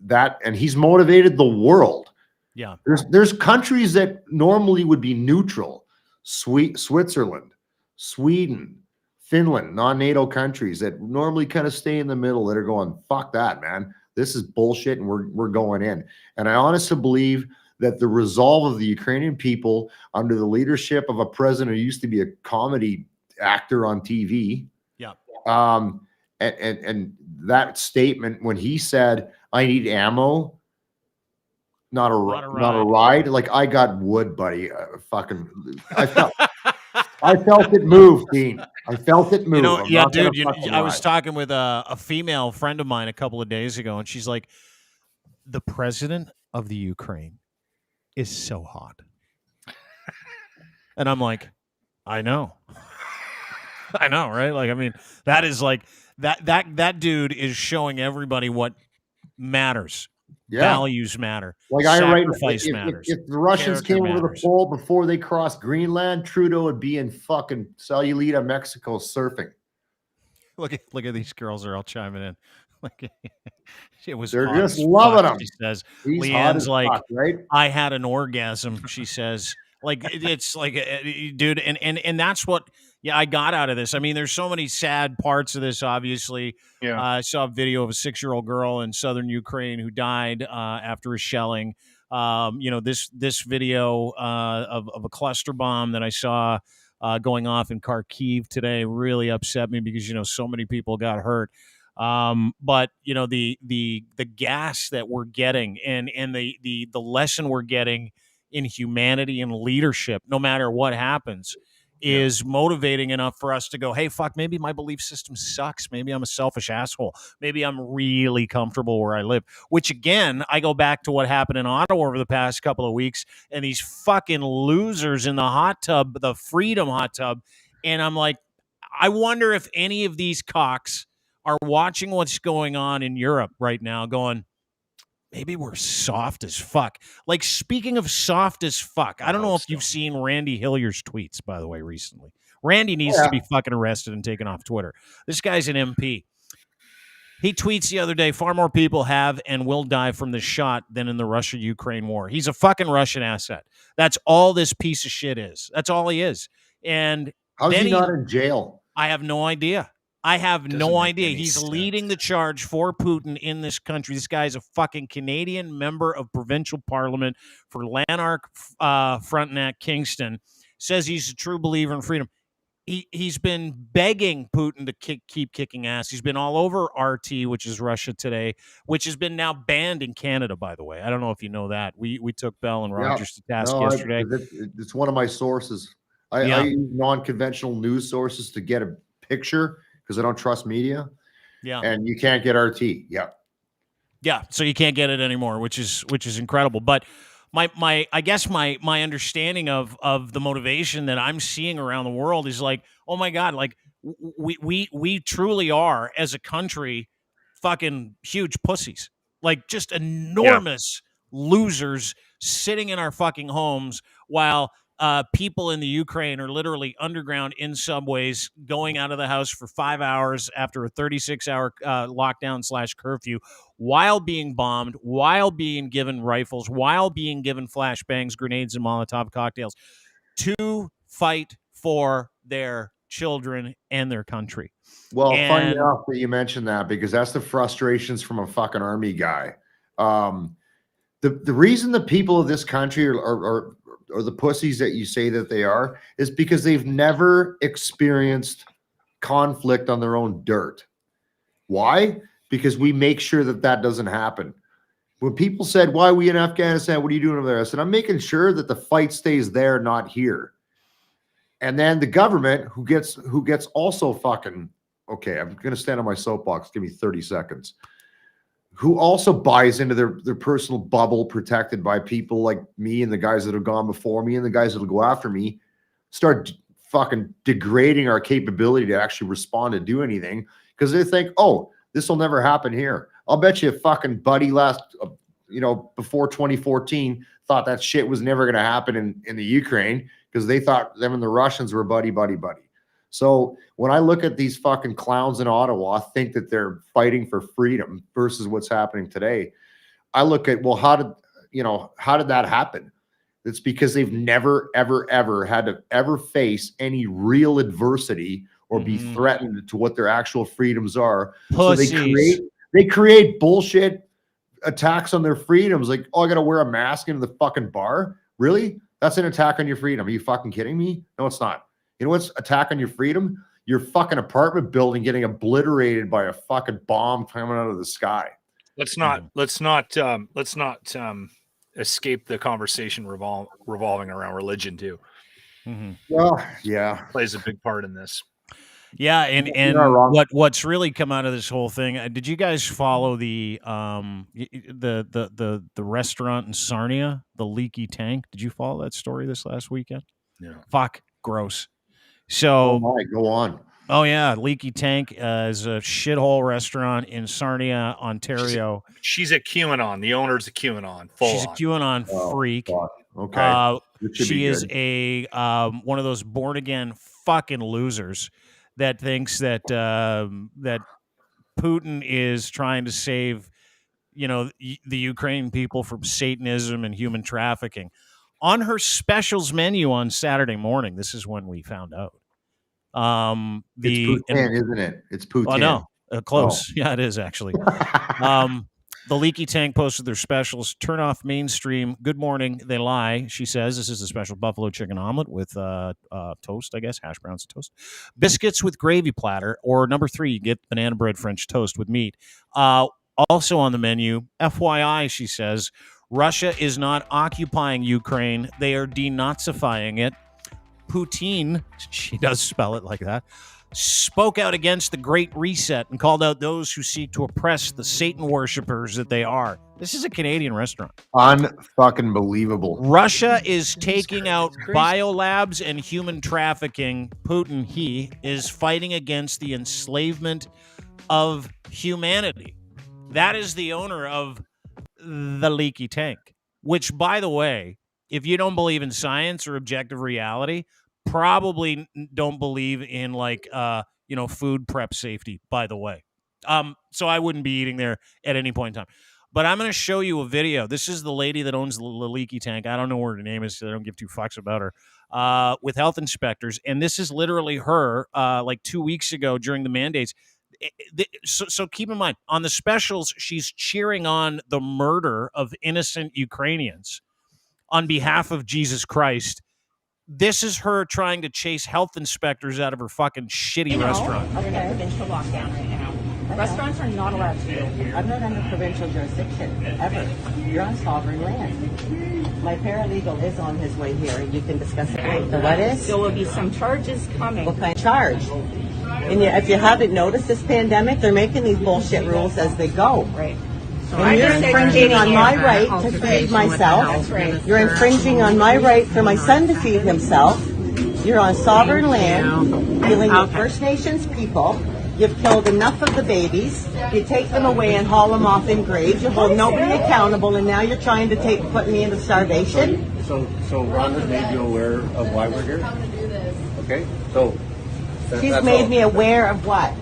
that. And he's motivated the world. Yeah. There's countries that normally would be neutral. Switzerland, Sweden, Finland, non-NATO countries that normally kind of stay in the middle, that are going, fuck that, man. This is bullshit, and we're going in. And I honestly believe that the resolve of the Ukrainian people under the leadership of a president who used to be a comedy actor on TV. Yeah. And that statement when he said, "I need ammo, not a ride." Like, I got wood, buddy. I felt it move, Dean. I felt it move. You know, yeah, dude. I was talking with a female friend of mine a couple of days ago, and she's like, "The president of the Ukraine is so hot," and I'm like, "I know, I know, right? Like, I mean, that is like that dude is showing everybody what matters." Yeah. Values matter. Like, sacrifice matters. If the Russians came over the pole before they crossed Greenland, Trudeau would be in fucking Salulita, Mexico, surfing. Look at these girls are all chiming in. Like, it was. They're just loving him. She says, He's "Leanne's like, fuck, right? I had an orgasm." She says, like, it's like, dude, and that's what. Yeah, I got out of this. I mean, there's so many sad parts of this, obviously. Yeah. I saw a video of a 6-year-old girl in southern Ukraine who died after a shelling. This video of a cluster bomb that I saw going off in Kharkiv today really upset me because, so many people got hurt. But, the gas that we're getting and the lesson we're getting in humanity and leadership, no matter what happens, is motivating enough for us to go, hey, fuck, maybe my belief system sucks. Maybe I'm a selfish asshole. Maybe I'm really comfortable where I live. Which, again, I go back to what happened in Ottawa over the past couple of weeks and these fucking losers in the hot tub, the Freedom hot tub. And I'm like, I wonder if any of these cocks are watching what's going on in Europe right now going, maybe we're soft as fuck. Like, speaking of soft as fuck, I don't know if you've seen Randy Hillier's tweets, by the way, recently. Randy needs to be fucking arrested and taken off Twitter. This guy's an MP. He tweets the other day, far more people have and will die from this shot than in the Russia-Ukraine war. He's a fucking Russian asset. That's all this piece of shit is. That's all he is. And how's he not in jail? I have no idea. He's leading the charge for Putin in this country. This guy's a fucking Canadian member of provincial parliament for Lanark, Frontenac, Kingston. Says he's a true believer in freedom. He's been begging Putin to keep kicking ass. He's been all over RT, which is Russia Today, which has been now banned in Canada, by the way. I don't know if you know that. We took Bell and Rogers to task yesterday. It's one of my sources. I use non-conventional news sources to get a picture because I don't trust media. Yeah. And you can't get RT. Yeah. Yeah. So you can't get it anymore, which is incredible. But I guess my understanding of the motivation that I'm seeing around the world is like, oh my God, like we truly are as a country fucking huge pussies, like just enormous losers sitting in our fucking homes while people in the Ukraine are literally underground in subways, going out of the house for 5 hours after a 36-hour lockdown / curfew, while being bombed, while being given rifles, while being given flashbangs, grenades, and Molotov cocktails to fight for their children and their country. Well, funny enough that you mentioned that, because that's the frustrations from a fucking army guy. The reason the people of this country are the pussies that you say that they are is because they've never experienced conflict on their own dirt. Why? Because we make sure that that doesn't happen. When people said, why are we in Afghanistan? What are you doing over there? I said, I'm making sure that the fight stays there, not here. And then the government who gets also fucking, okay, I'm going to stand on my soapbox. Give me 30 seconds. Who also buys into their personal bubble protected by people like me and the guys that have gone before me and the guys that will go after me, start fucking degrading our capability to actually respond and do anything because they think, oh, this will never happen here. I'll bet you a fucking buddy before 2014 thought that shit was never going to happen in the Ukraine because they thought them and the Russians were buddy. So when I look at these fucking clowns in Ottawa, I think that they're fighting for freedom versus what's happening today. I look at, well, how did that happen? It's because they've never, ever had to ever face any real adversity or be threatened to what their actual freedoms are. Pussies. So they create bullshit attacks on their freedoms. Like, oh, I got to wear a mask in the fucking bar. Really? That's an attack on your freedom. Are you fucking kidding me? No, it's not. You know what's attack on your freedom? Your fucking apartment building getting obliterated by a fucking bomb coming out of the sky. Let's not escape the conversation revolving around religion too. Well, yeah, plays a big part in this. Yeah, and what's really come out of this whole thing? Did you guys follow the restaurant in Sarnia, the Leaky Tank? Did you follow that story this last weekend? Yeah. Fuck, gross. So, go on. Oh yeah, Leaky Tank is a shithole restaurant in Sarnia, Ontario. She's a QAnon. The owner's a QAnon. She's a QAnon freak. Okay, she is a one of those born again fucking losers that thinks that that Putin is trying to save, the Ukrainian people from Satanism and human trafficking. On her specials menu on Saturday morning, this is when we found out. It's Putin, isn't it? It's Putin. Oh no, close. Oh. Yeah, it is actually. The Leaky Tank posted their specials. Turn off mainstream. Good morning. They lie. She says this is a special buffalo chicken omelet with toast, I guess, hash browns and toast, biscuits with gravy platter, or number 3, you get banana bread French toast with meat. Also on the menu, FYI, she says, Russia is not occupying Ukraine. They are denazifying it. Putin, she does spell it like that, spoke out against the Great Reset and called out those who seek to oppress the Satan worshippers that they are. This is a Canadian restaurant. Unfucking believable. Russia is taking out biolabs and human trafficking. Putin, he is fighting against the enslavement of humanity. That is the owner of the Leaky Tank, which, by the way, if you don't believe in science or objective reality, probably don't believe in food prep safety, by the way. So I wouldn't be eating there at any point in time. But I'm going to show you a video. This is the lady that owns the Leaky Tank. I don't know what her name is, so I don't give two fucks about her. With health inspectors. And this is literally her 2 weeks ago during the mandates. So keep in mind, on the specials, she's cheering on the murder of innocent Ukrainians on behalf of Jesus Christ. This is her trying to chase health inspectors out of her fucking shitty restaurant. We're in a provincial lockdown right now. Restaurants are not allowed to be open. I'm not under provincial jurisdiction, ever. You're on sovereign land. My paralegal is on his way here, and you can discuss it. The what is? There will be some charges coming. What kind of charge? And if you haven't noticed this pandemic, they're making these bullshit rules as they go. Right. And you're infringing on my right to feed myself. You're infringing on my right for my son to feed himself. You're on sovereign land, dealing with First Nations people. You've killed enough of the babies. You take them away and haul them off in graves. You hold nobody accountable, and now you're trying to put me into starvation. So Ron has made you aware of why we're here? Okay, so... She's made me aware of what?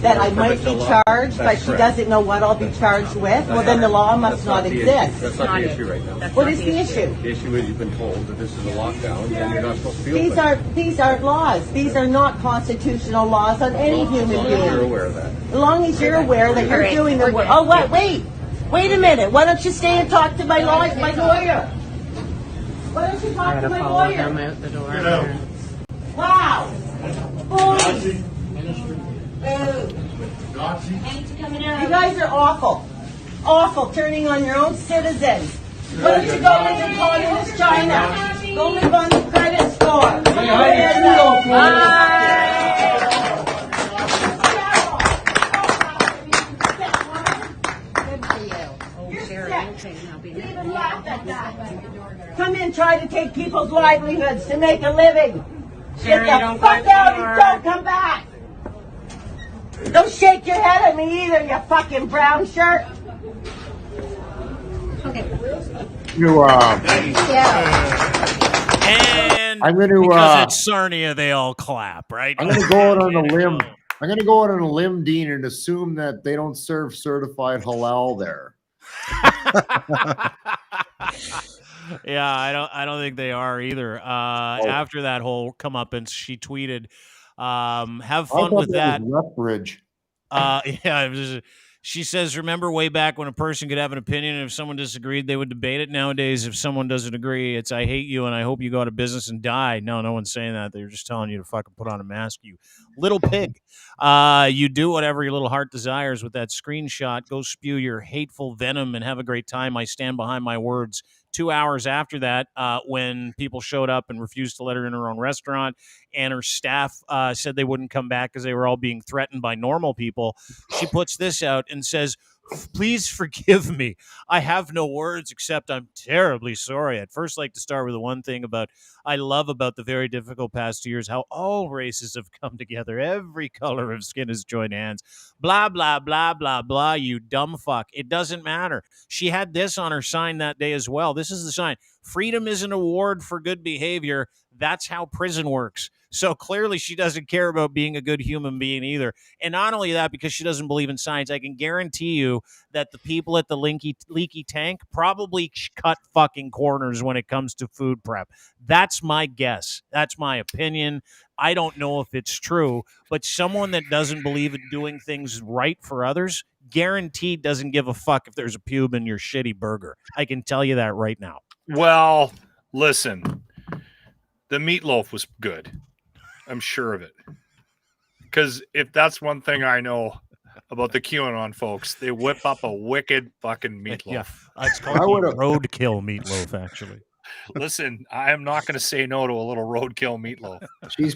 That I might be charged, but she doesn't know what I'll be charged with. Well, then the law must not exist. That's not the issue right now. What is the issue? The issue is you've been told that this is a lockdown and you're not supposed to be open. These aren't laws. These are not constitutional laws on any human being. As long as you're aware of that. As long as you're aware that you're doing the work. Oh, what? Wait a minute. Why don't you stay and talk to my lawyer? Why don't you talk to my lawyer? Out the door. Wow. Bully. You guys are awful. Awful, turning on your own citizens. Why don't you go live in communist China? Go live on the credit score. Come in, try to take people's livelihoods to make a living. Get the fuck out and don't come back. Don't shake your head at me either, you fucking brown shirt. And I'm going to because it's Sarnia, they all clap, right? I'm going to go out on a limb. I'm going to go out on a limb, Dean, and assume that they don't serve certified halal there. Yeah, I don't think they are either. After that whole comeuppance, she tweeted, "Have fun with that." Lethbridge. Yeah, she says, "Remember way back when a person could have an opinion, and if someone disagreed, they would debate it. Nowadays, if someone doesn't agree, it's I hate you and I hope you go out of business and die." No one's saying that. They're just telling you to fucking put on a mask, you little pig. You do whatever your little heart desires with that screenshot. Go spew your hateful venom and have a great time. I stand behind my words. 2 hours after that, when people showed up and refused to let her in her own restaurant, and her staff said they wouldn't come back because they were all being threatened by normal people, she puts this out and says, "Please forgive me. I have no words except I'm terribly sorry. I'd first like to start with the one thing I love about the very difficult past 2 years, how all races have come together. Every color of skin has joined hands. Blah, blah, blah, blah, blah, you dumb fuck. It doesn't matter." She had this on her sign that day as well. This is the sign. Freedom is an award for good behavior. That's how prison works. So clearly she doesn't care about being a good human being either. And not only that, because she doesn't believe in science, I can guarantee you that the people at the Leaky Tank probably cut fucking corners when it comes to food prep. That's my guess. That's my opinion. I don't know if it's true, but someone that doesn't believe in doing things right for others guaranteed doesn't give a fuck if there's a pube in your shitty burger. I can tell you that right now. Well, listen, the meatloaf was good. I'm sure of it. Because if that's one thing I know about the QAnon folks, they whip up a wicked fucking meatloaf. Yeah, it's called roadkill meatloaf, actually. Listen, I am not going to say no to a little roadkill meatloaf.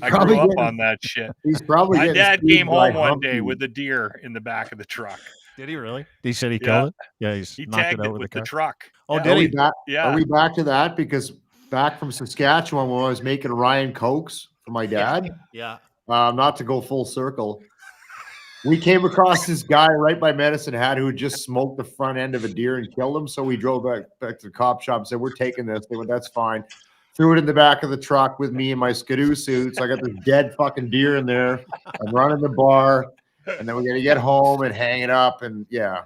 I probably grew up on that shit. He's probably My dad getting came home one Humpty. day with a deer in the back of the truck. Did he really? He said he killed it? Yeah, he tagged it with the truck. Oh, yeah. did he? Yeah. Are we back to that? Because back from Saskatchewan when I was making Ryan Cokes for my dad, not to go full circle, we came across this guy right by Medicine Hat who had just smoked the front end of a deer and killed him. So we drove back to the cop shop and said, "We're taking this." They went, "That's fine." Threw it in the back of the truck with me in my skidoo suits. I got this dead fucking deer in there. I'm running the bar, and then we're gonna get home and hang it up, and yeah.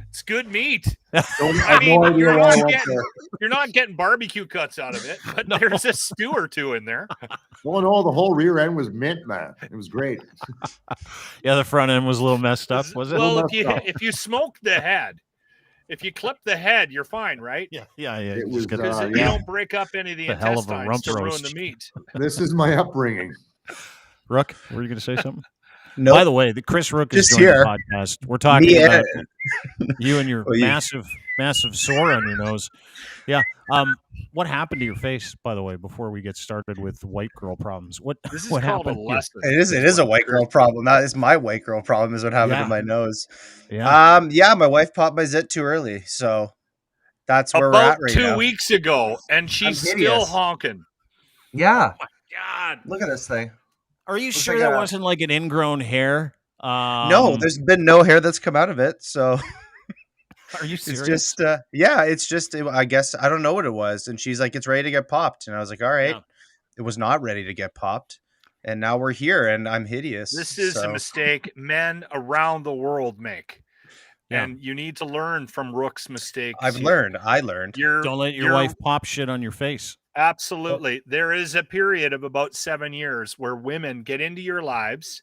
It's good meat. I mean, you're not getting barbecue cuts out of it, but there's a stew or two in there. Well, no, the whole rear end was mint, man. It was great. Yeah, the front end was a little messed up, was it? Well, if you smoke the head, if you clip the head, you're fine, right? Yeah. It was because you don't break up any of the intestines to ruin the meat. This is my upbringing. Rook, were you going to say something? By the way, the Chris Rook is Just joining here. the podcast. We're talking Me about and- you and your Well, you- massive sore on your nose. Yeah. What happened to your face, by the way, before we get started with white girl problems? This is what called a happened here? lesson. It is a white girl problem. That is my white girl problem. Is what happened to my nose. Yeah. My wife popped my zit too early, so that's where we're About at right 2 now. weeks ago, and she's still hideous. honking. Yeah, God, look at this thing. Are you Looks sure like that a- wasn't like an ingrown hair? No, there's been no hair that's come out of it. So Are you serious? it's just, it's just. I guess I don't know what it was. And she's like, "It's ready to get popped," and I was like, "All right." Yeah. It was not ready to get popped, and now we're here, and I'm hideous. this is so. a mistake men around the world make. Yeah. And you need to learn from Rook's mistakes. I learned. Don't let your wife pop shit on your face. Absolutely. There is a period of about 7 years where women get into your lives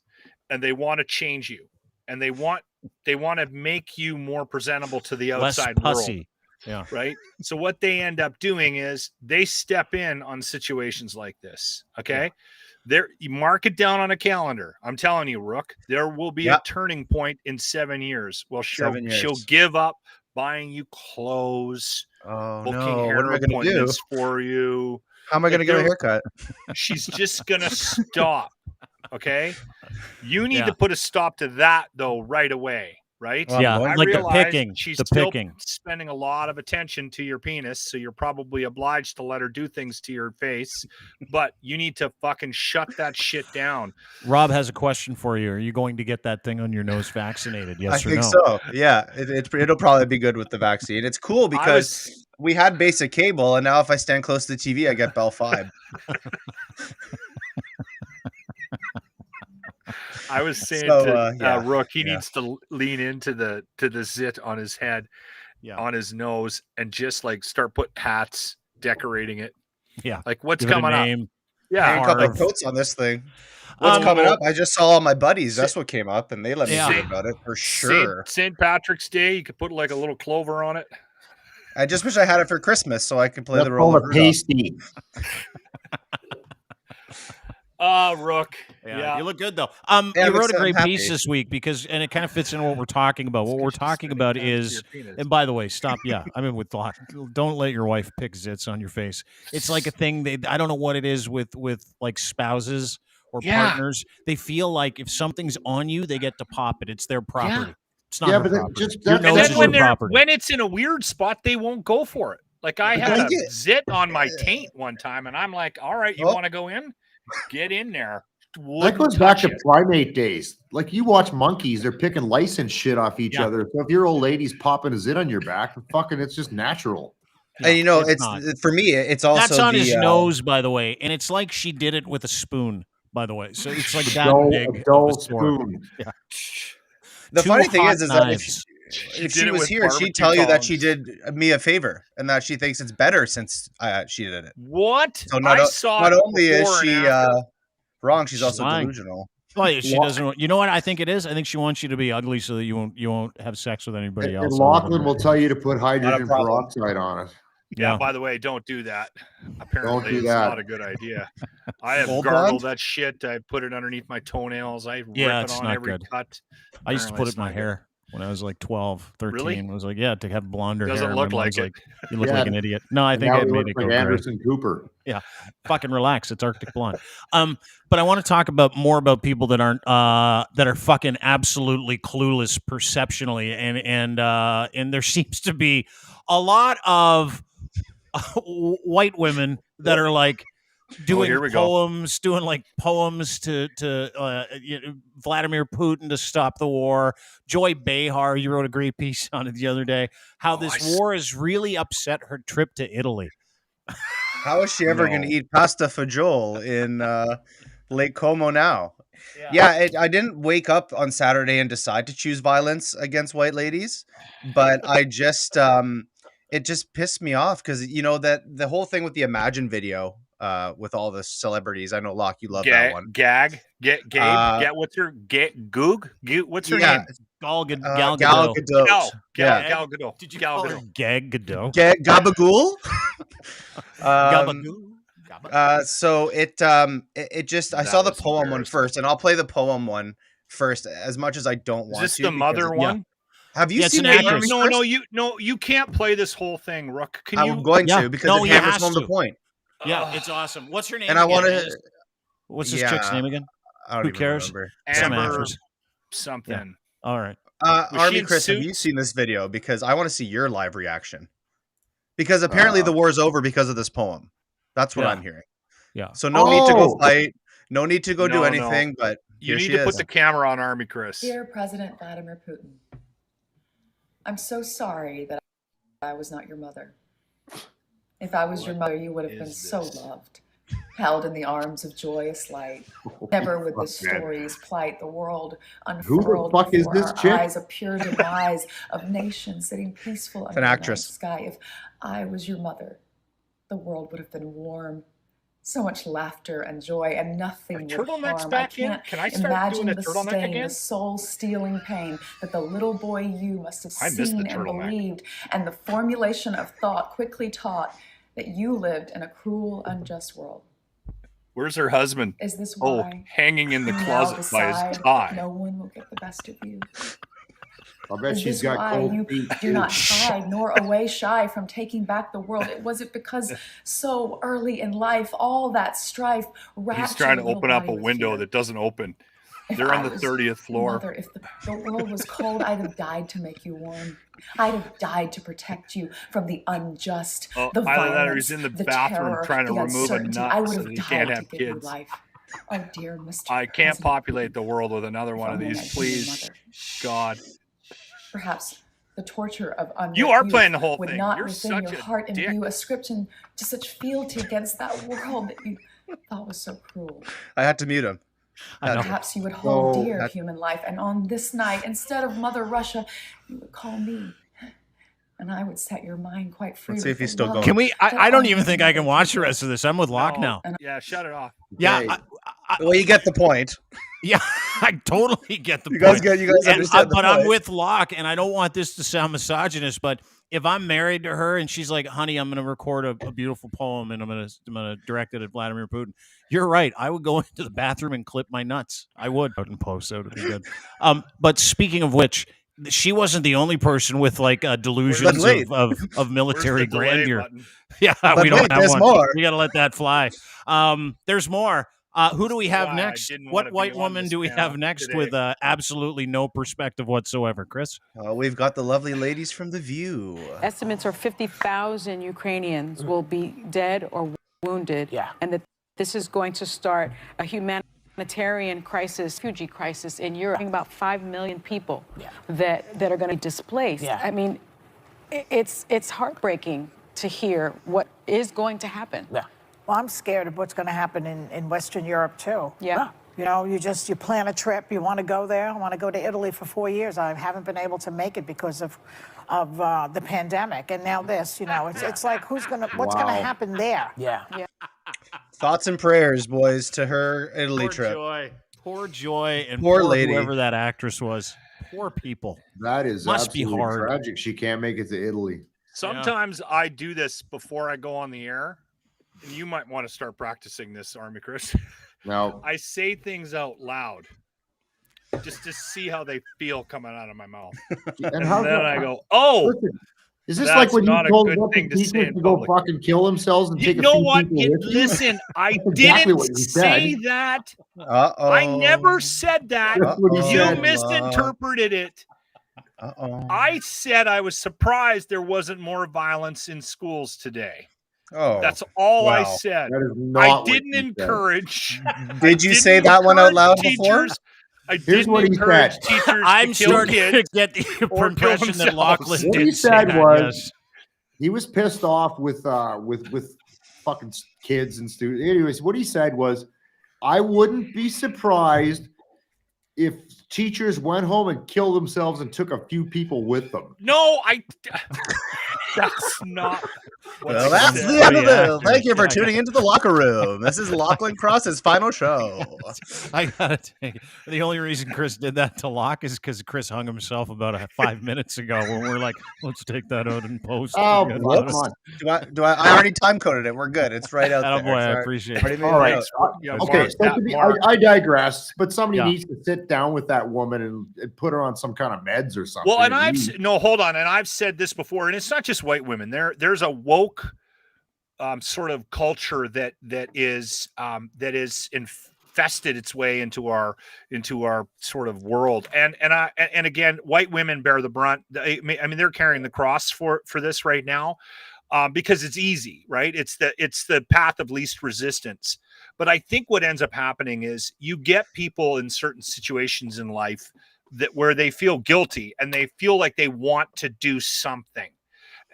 and they want to change you. And they want to make you more presentable to the outside Less world. pussy. Yeah. Right. So what they end up doing is they step in on situations like this. Okay. There, you mark it down on a calendar. I'm telling you, Rook, there will be a turning point in 7 years. Well, she'll give up buying you clothes, booking hair appointments for you. How am I going to get a haircut? She's just going to stop. Okay. You need to put a stop to that though right away. Right. Well, yeah. I Like the realize picking. she's The still picking. spending a lot of attention to your penis. So you're probably obliged to let her do things to your face, but you need to fucking shut that shit down. Rob has a question for you. Are you going to get that thing on your nose vaccinated? Yes I or think no? so. Yeah. It'll probably be good with the vaccine. It's cool because we had basic cable, and now if I stand close to the TV, I get Bell 5. I was saying Rook, he needs to lean into the zit on his head, on his nose, and just like start putting hats, decorating it. Yeah. Like what's Give it a coming up? name. Yeah. A couple of coats on this thing. What's coming up? I just saw all my buddies. That's what came up, and they let me know about it for sure. St. Patrick's Day, you could put like a little clover on it. I just wish I had it for Christmas so I could play the role of pasty. Rook. Yeah, you look good though. Yeah, you wrote a I'm great happy. piece this week and it kind of fits in what we're talking about. What we're talking about is, and by the way, stop. Yeah, I mean, don't let your wife pick zits on your face. It's like a thing. I don't know what it is with like spouses or partners. They feel like if something's on you, they get to pop it. It's their property. Yeah. It's not her property. Your And nose then is when, your property. when it's in a weird spot, they won't go for it. Like I had a zit on my taint one time, and I'm like, all right, you want to go in? Get in there. That goes back to primate days. Like you watch monkeys, they're picking lice and shit off each other. So if your old lady's popping a zit on your back, it's just natural. And you know, it's for me, it's also that's on his nose, by the way, and it's like she did it with a spoon, by the way. So it's like that big. A dull spoon. Yeah. The funny thing is that knives. if she was here, she'd tell you that she did me a favor and that she thinks it's better since she did it. What? So not only is she wrong, she's also lying. delusional. Well, she doesn't. You know what I think it is? I think she wants you to be ugly so that you won't have sex with anybody else. And Lachlan will tell you to put hydrogen peroxide on it. Yeah. By the way, don't do that. Apparently, it's not a good idea. I have Full gargled blonde? that shit. I put it underneath my toenails. I rip it's it on not every good. cut. I used to put it in my Apparently, hair when I was like 12, 13. Really? I was like, to have blonder hair. Doesn't And look my mom's like it. You look like an idiot. No, I think Now I he made looks it go like gray. Anderson Cooper. Yeah, fucking relax. It's Arctic Blonde. But I want to talk more about people that aren't that are fucking absolutely clueless perceptionally, and there seems to be a lot of white women that are like doing poems to Vladimir Putin to stop the war. Joy Behar, you wrote a great piece on it the other day. How this war has really upset her trip to Italy. How is she ever going to eat pasta fagioli in Lake Como now? Yeah, I didn't wake up on Saturday and decide to choose violence against white ladies, but I just it just pissed me off because that the whole thing with the Imagine video with all the celebrities. I know, Locke, you love that one. Gabe, what's her Goog? What's her name? Gal Gadot. Gal Gadot. Gal Gadot. Did you call her Gag Gadot? Gabagool? Gabagool? So it just I saw the poem one first, and I'll play the poem one first, as much as I don't Is want this to. the mother one? Have you it's seen an the actress. Army Kris? No, you can't play this whole thing, Rook. Can I'm you? going to because No, it he hammers has home to. the point. Yeah, it's awesome. What's her name? And I again? want to. What's this chick's name again? I don't Who even cares? remember. Some Amber actress. something. All right. Was she Army in Kris, have you Suits? seen this video? Because I want to see your live reaction. Because apparently the war's over because of this poem. That's what Yeah. I'm hearing. Yeah. So no need to go fight. No need to go do No, anything. But You here need she to is. put the camera on Army Kris. Dear President Vladimir Putin, I'm so sorry that I was not your mother. If I was your mother, you would have been so loved, held in the arms of joyous light. Never would the stories plight the world unfurled fuck is before this our chick? eyes, a pure demise of nations sitting peaceful under an the night actress. sky. If I was your mother, the world would have been warm. So much laughter and joy, and nothing would turtlenecks harm. back I in? can't Can I start imagine doing a the turtleneck stain, again? the soul-stealing pain that the little boy you must have I missed the seen and turtleneck. believed, and the formulation of thought quickly taught that you lived in a cruel, unjust world. Where's her husband? Is this Oh, why hanging in the you now closet by his decide tie. no one will get the best of you? I bet Is she's this got why cold you feet. do too. not hide nor away shy from taking back the world? Was it because so early in life, all that strife wrapped He's trying to your little open up a body with window fear? that doesn't open. If They're I on the was 30th your floor. mother, if the world was cold, I'd have died to make you warm. I'd have died to protect you from the unjust, Oh, the either that or violence, he's in the the bathroom terror, trying to the remove a uncertainty. nut I would so have that he died can't to have give you kids. life. Oh, dear Mr. I can't President, populate the world with another one of only these, I'd been your please. mother. God. Perhaps the torture of unmet You are youth playing the whole would thing. not You're within such your a heart dick. imbue a scription to such fealty against that world that you thought was so cruel. I had to mute him. I know. Perhaps you would hold So, dear human life, and on this night, instead of Mother Russia, you would call me, and I would set your mind quite free. Let's see if with he's the still love going. Can we? that I don't only even think I mother can watch the give. rest of this. I'm with Locke now. Yeah, shut it off. Yeah. Okay. Well, you get the point. Yeah, I totally get the You point. guys understand the but point. I'm with Locke, and I don't want this to sound misogynist, but if I'm married to her and she's like, "Honey, I'm going to record a beautiful poem and I'm going to direct it at Vladimir Putin," you're right. I would go into the bathroom and clip my nuts. I would out in post, so it'd be good. But speaking of which, she wasn't the only person with like delusions wait. of military Where's the delay grandeur. button? Yeah, But we don't wait, have there's one. more. We got to let that fly. There's more. Who do we have Why I next? didn't What wanna be white on woman this do we panel have next today. with absolutely no perspective whatsoever, Chris? We've got the lovely ladies from The View. Estimates are 50,000 Ukrainians will be dead or wounded, and that this is going to start a humanitarian crisis, refugee crisis in Europe. About 5 million people that are going to be displaced. I mean, it's heartbreaking to hear what is going to happen. Well, I'm scared of what's going to happen in Western Europe, too. Yeah. You know, you plan a trip, you want to go there. I want to go to Italy for 4 years. I haven't been able to make it because of the pandemic. And now this, you know, it's like, what's going to happen there? Yeah. Thoughts and prayers, boys, to her Italy trip. Poor Joy, and Poor poor lady. whoever that actress was. Poor people. That is Must be absolutely hard. tragic. She can't make it to Italy. Sometimes I do this before I go on the air. And you might want to start practicing this, Army Kris. Now, I say things out loud just to see how they feel coming out of my mouth. And how's then that- I go, oh, listen, is this that's like when you not a told good the thing to say teachers in to go public. fucking kill themselves and You take a know few what? people with you? Listen, I That's exactly didn't what you say said. that. Uh-oh. I never said that. That's what he You said. misinterpreted it. Uh-oh. I said I was surprised there wasn't more violence in schools today. Oh. That's all I wow. said. That is not I what didn't you said. encourage. Did you didn't say that one out encourage loud before? teachers. I Here's didn't what he encourage said. teachers I'm to kill starting to kids. get the or kill impression that themselves. Lachlan What did he say said that, was yes. he was pissed off with fucking kids and students. Anyways, what he said was, I wouldn't be surprised if teachers went home and killed themselves and took a few people with them. No, That's not. Well, that's the end of it. Thank you for tuning into the locker room. This is Lachlan Cross's final show. I gotta take it. The only reason Chris did that to Locke is because Chris hung himself about 5 minutes ago when we're like, let's take that out and post. Oh, whoops. I already time coded it. We're good. It's right out there. Boy, I appreciate it. All right. Okay, so I digress, but somebody needs to sit down with that woman and put her on some kind of meds or something. Well, and hold on, and I've said this before, and it's not just white women. There's a woke sort of culture that is infested its way into our sort of world, and again, white women bear the brunt. I mean, they're carrying the cross for this right now, because it's easy, right? It's the path of least resistance. But I think what ends up happening is you get people in certain situations in life where they feel guilty and they feel like they want to do something.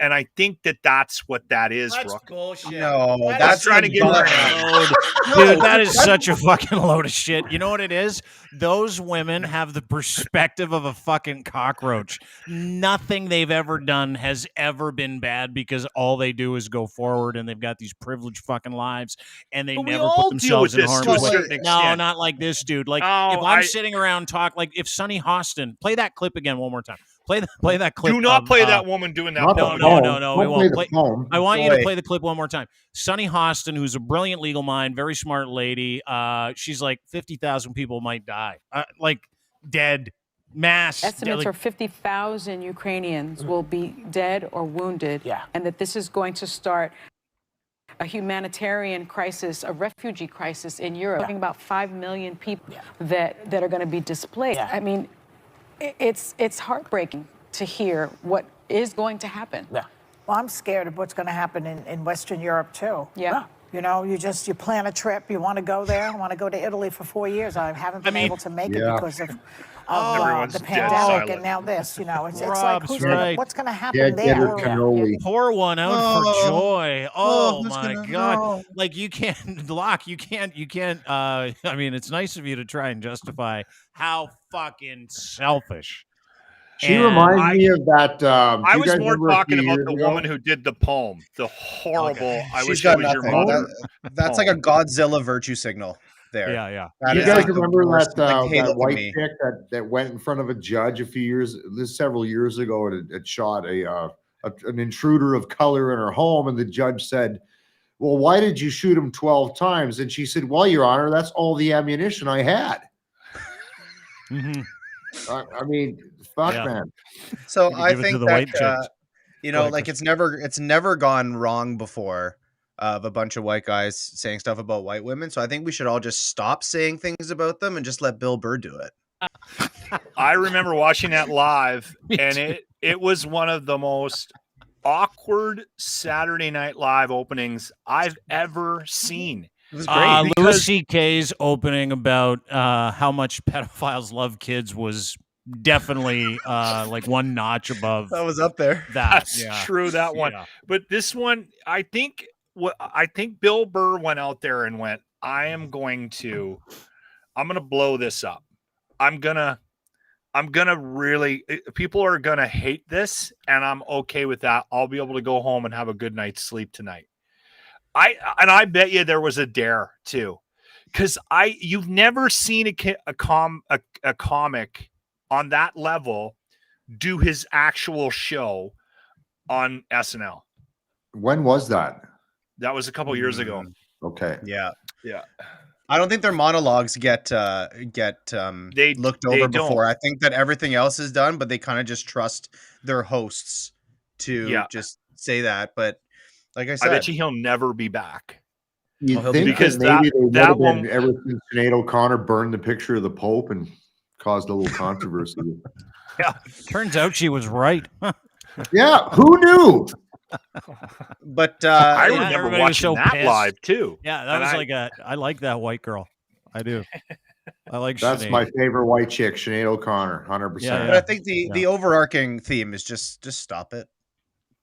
And I think that's what that is, That's Brooke. bullshit. No, That's trying to get around. Dude, that is such a fucking load of shit. You know what it is? Those women have the perspective of a fucking cockroach. Nothing they've ever done has ever been bad because all they do is go forward, and they've got these privileged fucking lives, and they never put themselves in harm's way. No, not like this dude. Like, if I'm sitting around like if Sonny Hostin, play that clip again one more time. Play that clip. Do not play that woman doing that. No. We won't play. I want you to play the clip one more time. Sonny Hostin, who's a brilliant legal mind, very smart lady. She's like 50,000 people might die, like dead, mass. Estimates are 50,000 Ukrainians will be dead or wounded. Yeah. And that this is going to start a humanitarian crisis, a refugee crisis in Europe. Talking about 5 million people that are going to be displaced. I mean, it's heartbreaking to hear what is going to happen. Yeah. Well, I'm scared of what's going to happen in Western Europe, too. Yeah. You know, you plan a trip, you want to go there. I want to go to Italy for 4 years. I haven't been able to make it because of the pandemic and now this. You know, it's like, what's going to happen there? Pour one out for joy. Oh my God. Like, you can't, Locke, you can't, I mean, it's nice of you to try and justify how fucking selfish. She reminds me of that. I was more talking about the woman who did the poem. The horrible. Okay. I wish it was your mother. That's like a Godzilla virtue signal. There. Yeah. You guys remember that white chick that went in front of a judge several years ago and it shot an intruder of color in her home, and the judge said, "Well, why did you shoot him 12 times?" And she said, "Well, Your Honor, that's all the ammunition I had." Mm-hmm. I mean, fuck, man. So I think that you know, like it's never gone wrong before of a bunch of white guys saying stuff about white women. So I think we should all just stop saying things about them and just let Bill Burr do it. I remember watching that live, and it was one of the most awkward Saturday Night Live openings I've ever seen. It was great. Louis C.K.'s opening about how much pedophiles love kids was definitely like one notch above. That was up there. That's true. That one, but this one, I think Bill Burr went out there and went, I'm gonna blow this up. I'm gonna really, people are gonna hate this, and I'm okay with that. I'll be able to go home and have a good night's sleep tonight. I bet you there was a dare too, because you've never seen a comic on that level do his actual show on SNL. When was that? That was a couple years ago. Okay. Yeah. I don't think their monologues get looked over before. I think that everything else is done, but they kind of just trust their hosts to just say that. But like I said, I bet you he'll never be back. You think because maybe that one, ever since Sinead O'Connor burned the picture of the Pope and caused a little controversy. Yeah, turns out she was right. Yeah, who knew? But I remember watching that live too. Yeah, that was I like that white girl. I do. I like. That's Sinead. my favorite white chick, Sinead O'Connor, 100%. Yeah. But I think the overarching theme is just stop it.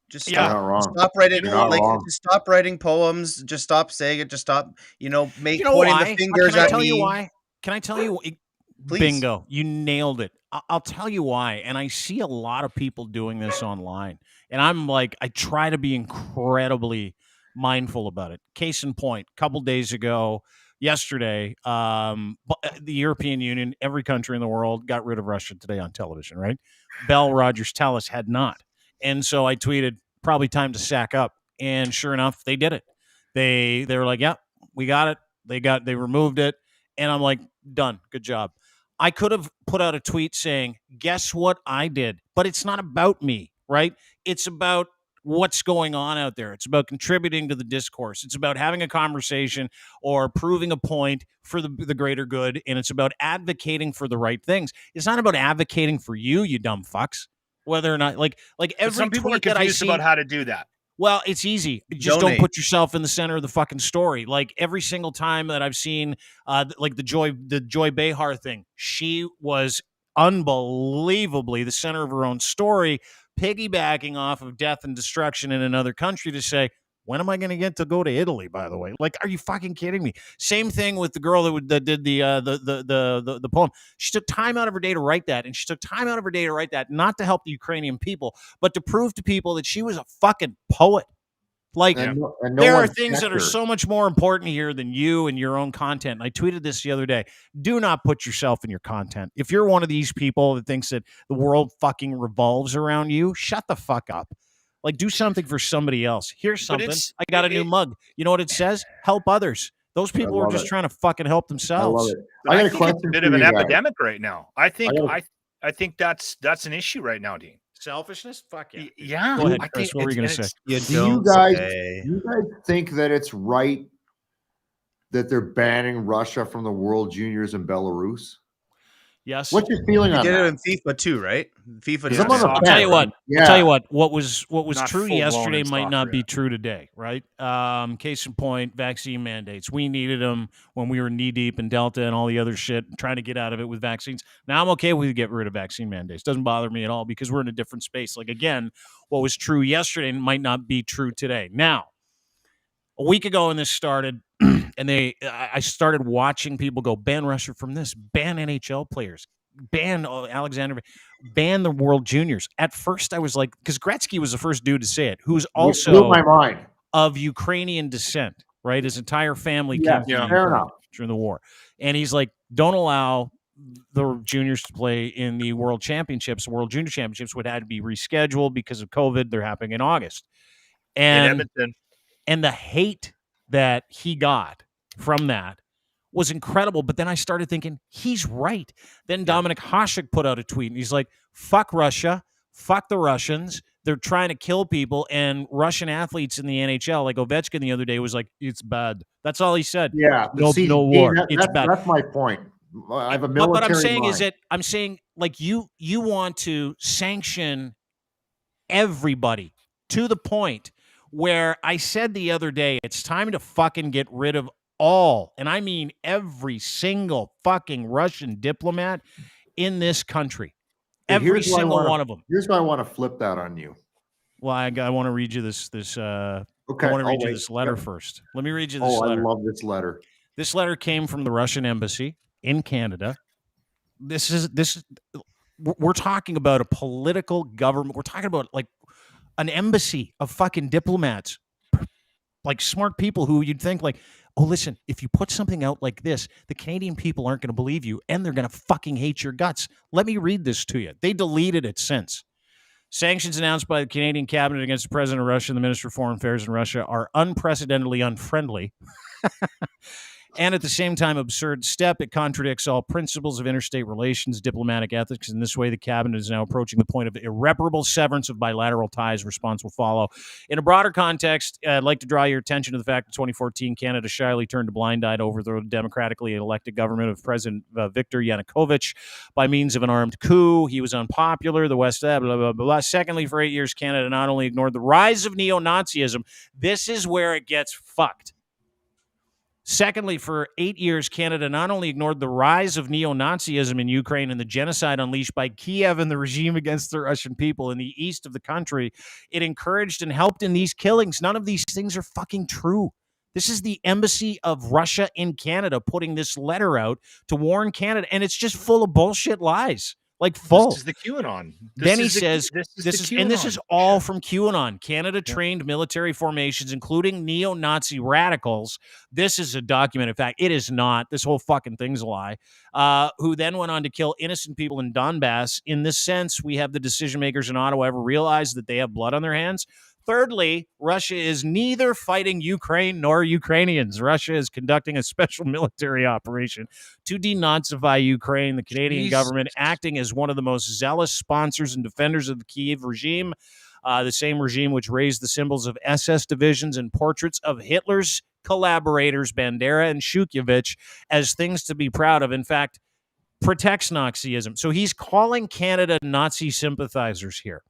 Just stop. Not wrong. Stop writing. Wrong. Just stop writing poems. Just stop saying it. Just stop. Pointing why? the fingers Can I at tell me. you why? Can I tell you? Please. Bingo. You nailed it. I'll tell you why. And I see a lot of people doing this online. And I'm like, I try to be incredibly mindful about it. Case in point, a couple days ago, yesterday, the European Union, every country in the world got rid of Russia today on television, right? Bell, Rogers, Telus had not. And so I tweeted, probably time to sack up. And sure enough, they did it. They were like, yeah, we got it. They removed it. And I'm like, done. Good job. I could have put out a tweet saying, guess what I did? But it's not about me, right? It's about what's going on out there. It's about contributing to the discourse. It's about having a conversation or proving a point for the greater good. And it's about advocating for the right things. It's not about advocating for you dumb fucks. Whether or not, like every some people are tweet that I confused see about how to do that. Well, it's easy. Just Donate. don't put yourself in the center of the fucking story. Like every single time that I've seen, like the Joy Behar thing, she was unbelievably the center of her own story, piggybacking off of death and destruction in another country to say, when am I going to get to go to Italy? By the way, like, are you fucking kidding me? Same thing with the girl that did the poem. She took time out of her day to write that, and she took time out of her day to write that not to help the Ukrainian people, but to prove to people that she was a fucking poet. Like, and no there are one things that checked are her. so much more important here than you and your own content. And I tweeted this the other day. Do not put yourself in your content. If you're one of these people that thinks that the world fucking revolves around you, shut the fuck up. Like, do something for somebody else. Here's something. I got a new mug. You know what it says? Help others. Those people are just trying to fucking help themselves. I love it. But I I got a think it's a question bit for of an you guys. epidemic right now. I think I I think that's an issue right now, Dean. Selfishness? Fuck yeah. Yeah. Go ahead, I Chris. think What were you going it's- to say? You Do you don't guys say. do you guys think that it's right that they're banning Russia from the World Juniors in Belarus? Yes. What's your feeling They on did it that? in FIFA too, right? FIFA. Because I'm on the I'll fence. tell you what. Yeah. I'll tell you what. What was Not true full-blown yesterday in might not soccer be yet. true today, right? Case in point, vaccine mandates. We needed them when we were knee deep in Delta and all the other shit, trying to get out of it with vaccines. Now I'm okay with get rid of vaccine mandates. Doesn't bother me at all because we're in a different space. Like again, what was true yesterday might not be true today. Now, a week ago when this started, and I started watching people go ban Russia from this, ban NHL players, ban Alexander, ban the World Juniors. At first, I was like, because Gretzky was the first dude to say it, who's You blew also my mind. of Ukrainian descent, right? His entire family Yes, came from fair Ukraine enough. during the war, and he's like, don't allow the juniors to play in the World Championships. The World Junior Championships would have to be rescheduled because of COVID. They're happening in August, in and Edmonton. and the hate that he got from that was incredible. But then I started thinking, he's right. Then Dominic Hasek put out a tweet, and he's like, fuck Russia, fuck the Russians. They're trying to kill people. And Russian athletes in the NHL, like Ovechkin the other day, was like, it's bad. That's all he said. Yeah. No, see, no Dean, war. It's bad. That's my point. I have a military But I'm saying mind. is that I'm saying like you want to sanction everybody to the point where I said the other day, it's time to fucking get rid of all, and I mean every single fucking Russian diplomat in this country. But Every here's why I single wanna- one of them. Here's why I want to flip that on you. Well, I want to read you this. Okay, I want to I'll read you wait. this letter Yeah. first. Let me read you this Oh, letter. I love this letter. This letter came from the Russian embassy in Canada. We're talking about a political government. We're talking about like an embassy of fucking diplomats, like smart people who you'd think like, oh, listen, if you put something out like this, the Canadian people aren't going to believe you and they're going to fucking hate your guts. Let me read this to you. They deleted it since. Sanctions announced by the Canadian cabinet against the president of Russia and the Minister of Foreign Affairs in Russia are unprecedentedly unfriendly. And at the same time, absurd step. It contradicts all principles of interstate relations, diplomatic ethics. In this way, the cabinet is now approaching the point of irreparable severance of bilateral ties. Response will follow. In a broader context, I'd like to draw your attention to the fact that 2014, Canada shyly turned a blind eye to overthrow the democratically elected government of President Viktor Yanukovych by means of an armed coup. He was unpopular. The West, blah, blah, blah, blah. Secondly, for 8 years, Canada not only ignored the rise of neo-Nazism, this is where it gets fucked. Secondly, for 8 years, Canada not only ignored the rise of neo-Nazism in Ukraine and the genocide unleashed by Kiev and the regime against the Russian people in the east of the country, it encouraged and helped in these killings. None of these things are fucking true. This is the embassy of Russia in Canada putting this letter out to warn Canada, and it's just full of bullshit lies. Like full. This is the QAnon. Then he says, this is all from QAnon. Canada trained military formations, including neo-Nazi radicals. This is a documented fact. It is not. This whole fucking thing's a lie. Who then went on to kill innocent people in Donbass. In this sense, we have the decision makers in Ottawa ever realized that they have blood on their hands. Thirdly, Russia is neither fighting Ukraine nor Ukrainians. Russia is conducting a special military operation to denazify Ukraine. The Canadian government acting as one of the most zealous sponsors and defenders of the Kyiv regime, the same regime which raised the symbols of SS divisions and portraits of Hitler's collaborators, Bandera and Shukyevich, as things to be proud of. In fact, protects Nazism. So he's calling Canada Nazi sympathizers here.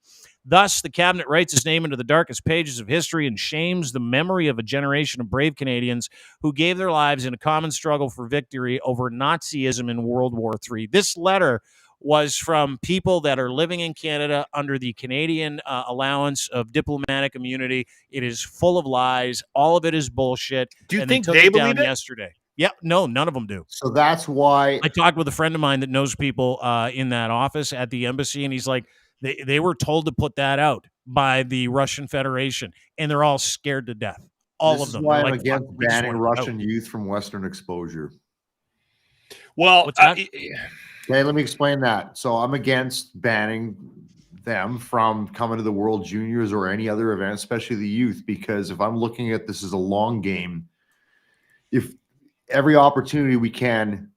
Thus, the cabinet writes his name into the darkest pages of history and shames the memory of a generation of brave Canadians who gave their lives in a common struggle for victory over Nazism in World War III. This letter was from people that are living in Canada under the Canadian allowance of diplomatic immunity. It is full of lies. All of it is bullshit. Do you and think they they took it believe down it? yesterday? Yeah, no, none of them do. So that's why I talked with a friend of mine that knows people in that office at the embassy, and he's like, they were told to put that out by the Russian Federation, and they're all scared to death. All this of them. is why They're I'm like, against "Fuck, we just banning want it out." Russian youth from Western exposure. Well, Okay, let me explain that. So I'm against banning them from coming to the World Juniors or any other event, especially the youth, because if I'm looking at this as a long game, if every opportunity we can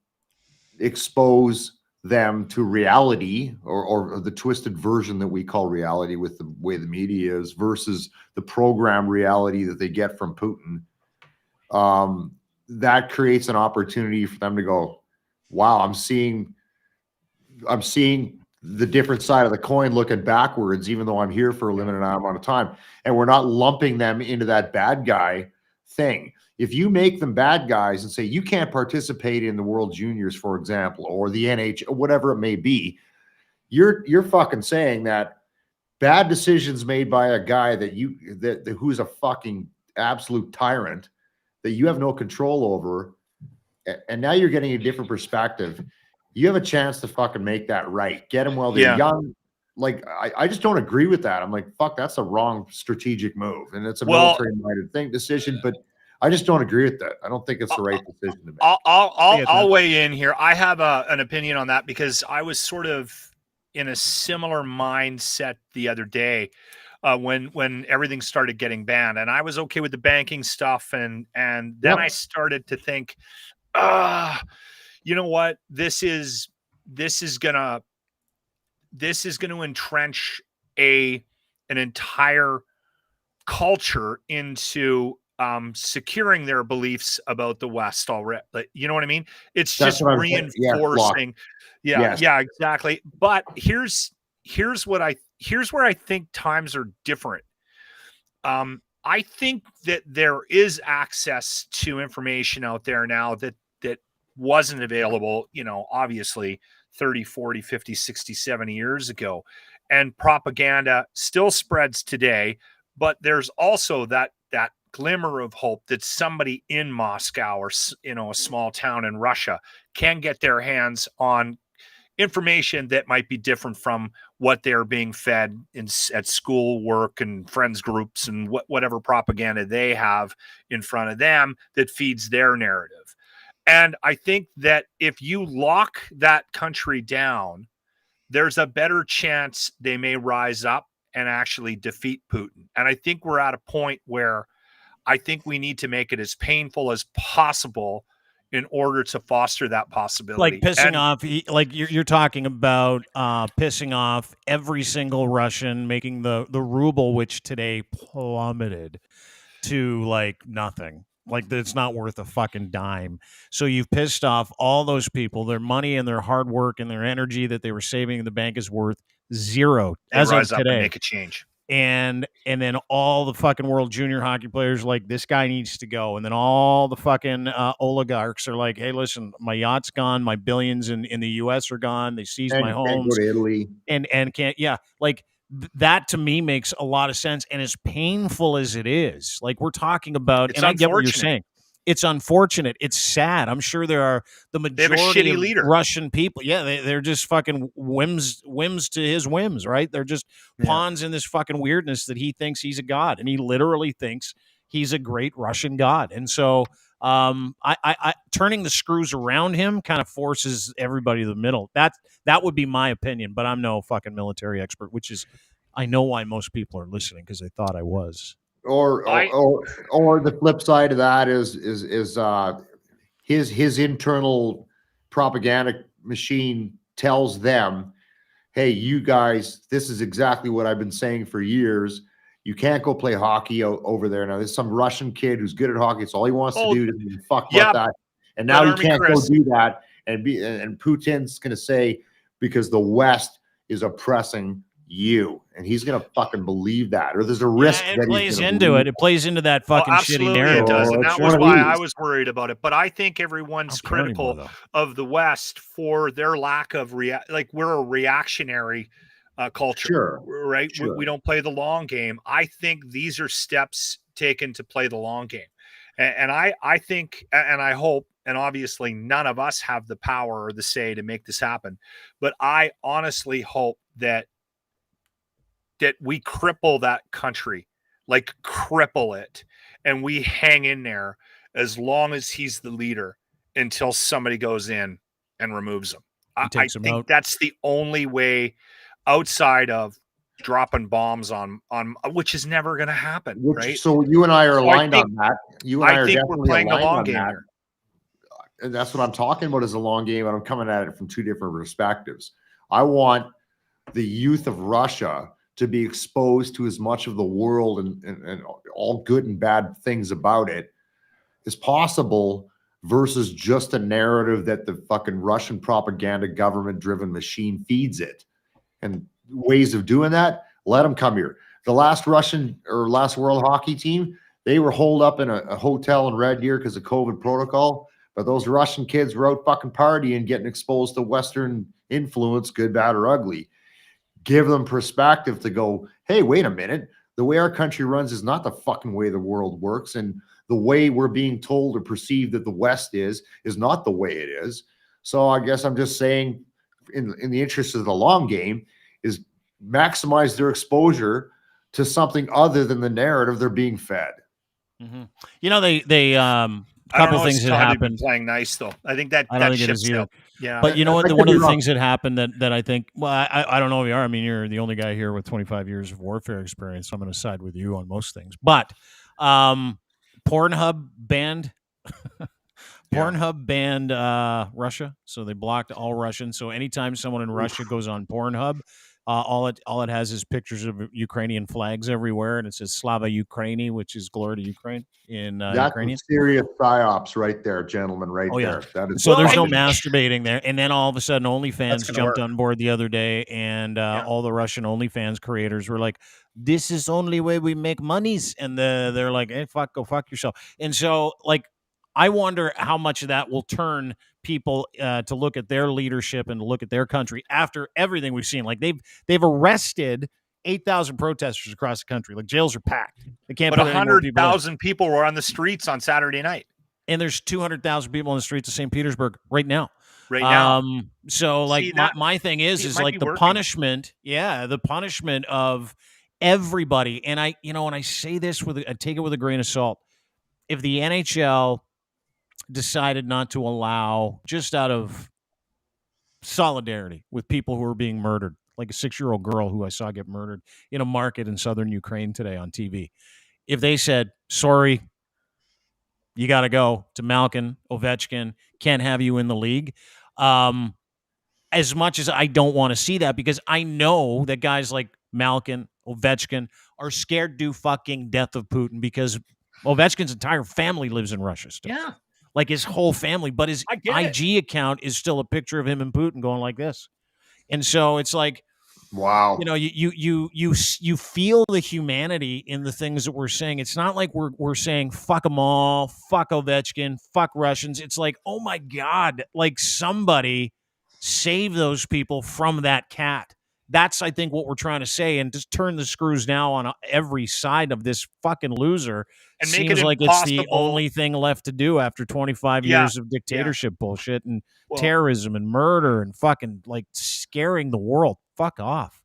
expose them to reality or the twisted version that we call reality with the way the media is versus the program reality that they get from Putin, that creates an opportunity for them to go, wow, I'm seeing the different side of the coin looking backwards, even though I'm here for a limited amount of time. And we're not lumping them into that bad guy thing. If you make them bad guys and say you can't participate in the World Juniors, for example, or the NH, whatever it may be, you're fucking saying that bad decisions made by a guy that who's a fucking absolute tyrant that you have no control over, and now you're getting a different perspective. You have a chance to fucking make that right. Get them while they're young. Like, I just don't agree with that. I'm like, fuck, that's a wrong strategic move, and it's a military-minded decision, but I just don't agree with that. I don't think it's the right decision to make. I'll weigh in here. I have an opinion on that because I was sort of in a similar mindset the other day when everything started getting banned, and I was okay with the banking stuff, and then I started to think, you know what? This is gonna entrench an entire culture into securing their beliefs about the West already. You know what I mean? It's just reinforcing. Yeah, exactly. But here's where I think times are different. I think that there is access to information out there now that wasn't available, obviously 30, 40, 50, 60, 70 years ago. And propaganda still spreads today, but there's also that glimmer of hope that somebody in Moscow or, a small town in Russia can get their hands on information that might be different from what they're being fed at school, work, and friends groups, and whatever propaganda they have in front of them that feeds their narrative. And I think that if you lock that country down, there's a better chance they may rise up and actually defeat Putin. And I think we're at a point where I think we need to make it as painful as possible in order to foster that possibility. Like pissing off, like you're talking about pissing off every single Russian, making the ruble, which today plummeted to like nothing. Like it's not worth a fucking dime. So you've pissed off all those people. Their money and their hard work and their energy that they were saving in the bank is worth zero as of today. And make a change. And then all the fucking World Junior hockey players like, this guy needs to go. And then all the fucking oligarchs are like, hey, listen, my yacht's gone. My billions in the U.S. are gone. They seized my homes. Can't go to Italy. And can't, like that to me makes a lot of sense. And as painful as it is, like we're talking about, It's and I get what you're unfortunate. saying. It's unfortunate. It's sad. I'm sure there are the They have a majority shitty of leader. Russian people. Yeah, they're just fucking whims to his whims, right? They're just pawns in this fucking weirdness that he thinks he's a god, and he literally thinks he's a great Russian god. And so I turning the screws around him kind of forces everybody to the middle. That would be my opinion, but I'm no fucking military expert, which is I know why most people are listening because they thought I was. Or the flip side of that is his internal propaganda machine tells them, hey, you guys, this is exactly what I've been saying for years. You can't go play hockey over there. Now, there's some Russian kid who's good at hockey. It's all he wants to do. Doesn't give a fuck about that. And now he can't go do that. And Putin's going to say, because the West is oppressing you, and he's gonna fucking believe that, or there's a risk that it plays into it. It plays into that fucking shitty narrative. It does, and that was why I was worried about it. But I think everyone's critical of the West for their lack of like we're a reactionary culture, right? Sure. We don't play the long game. I think these are steps taken to play the long game, and I think, and I hope. And obviously, none of us have the power or the say to make this happen. But I honestly hope that we cripple that country, like cripple it, and we hang in there as long as he's the leader until somebody goes in and removes him. I think that's the only way outside of dropping bombs on which is never going to happen, right? So you and I are aligned on that. You and I are think definitely we're playing aligned the long on game that. here. And that's what I'm talking about is a long game, and I'm coming at it from two different perspectives. I want the youth of Russia to be exposed to as much of the world and all good and bad things about it as possible versus just a narrative that the fucking Russian propaganda government-driven machine feeds it. And ways of doing that, let them come here. The last World Hockey team, they were holed up in a hotel in Red Deer because of COVID protocol, but those Russian kids were out fucking partying, getting exposed to Western influence, good, bad, or ugly. Give them perspective to go, hey, wait a minute. The way our country runs is not the fucking way the world works. And the way we're being told or perceived that the West is not the way it is. So I guess I'm just saying in the interest of the long game is maximize their exposure to something other than the narrative they're being fed. Mm-hmm. You know, they couple things that happened. Playing nice though. I think that I don't think it is either. Yeah, but you know what? One of the things that happened that I think. Well, I don't know if you are. I mean, you're the only guy here with 25 years of warfare experience. So I'm going to side with you on most things. But Pornhub banned. Pornhub banned Russia, so they blocked all Russian. So anytime someone in Russia goes on Pornhub, all it has is pictures of Ukrainian flags everywhere, and it says Slava Ukraini, which is glory to Ukraine in Ukrainian. That's serious psyops right there, gentlemen, right there. That is so there's no masturbating there. And then all of a sudden, OnlyFans jumped on board the other day, and all the Russian OnlyFans creators were like, this is the only way we make monies. And they're like, hey, go fuck yourself. And so, like, I wonder how much of that will turn people to look at their leadership and to look at their country after everything we've seen. Like they've arrested 8,000 protesters across the country. Like jails are packed. They can't. But 100,000 people were on the streets on Saturday night, and there's 200,000 people on the streets of St. Petersburg right now. So like my thing is like the punishment. Yeah, the punishment of everybody. And I say this I take it with a grain of salt. If the NHL decided not to allow, just out of solidarity with people who are being murdered, like a 6-year-old girl who I saw get murdered in a market in southern Ukraine today on TV. If they said, sorry, you got to go to Malkin, Ovechkin, can't have you in the league. As much as I don't want to see that, because I know that guys like Malkin, Ovechkin are scared to fucking death of Putin because Ovechkin's entire family lives in Russia still. Yeah. Like his whole family, but his IG account is still a picture of him and Putin going like this. And so it's like, wow, you feel the humanity in the things that we're saying. It's not like we're saying fuck them all, fuck Ovechkin, fuck Russians. It's like, oh my God, like somebody save those people from that cat. that's, I think, what we're trying to say, and just turn the screws now on every side of this fucking loser. And make Seems it like it's the impossible. only thing left to do after 25 years of dictatorship bullshit and terrorism and murder and fucking like scaring the world. Fuck off.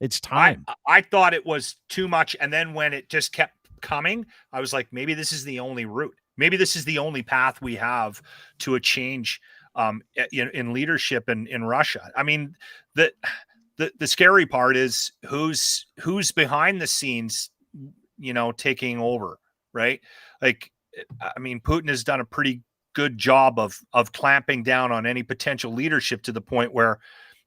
It's time. I thought it was too much. And then when it just kept coming, I was like, maybe this is the only route. Maybe this is the only path we have to a change in leadership in Russia. I mean, the scary part is who's behind the scenes, taking over, right? Like, I mean, Putin has done a pretty good job of clamping down on any potential leadership to the point where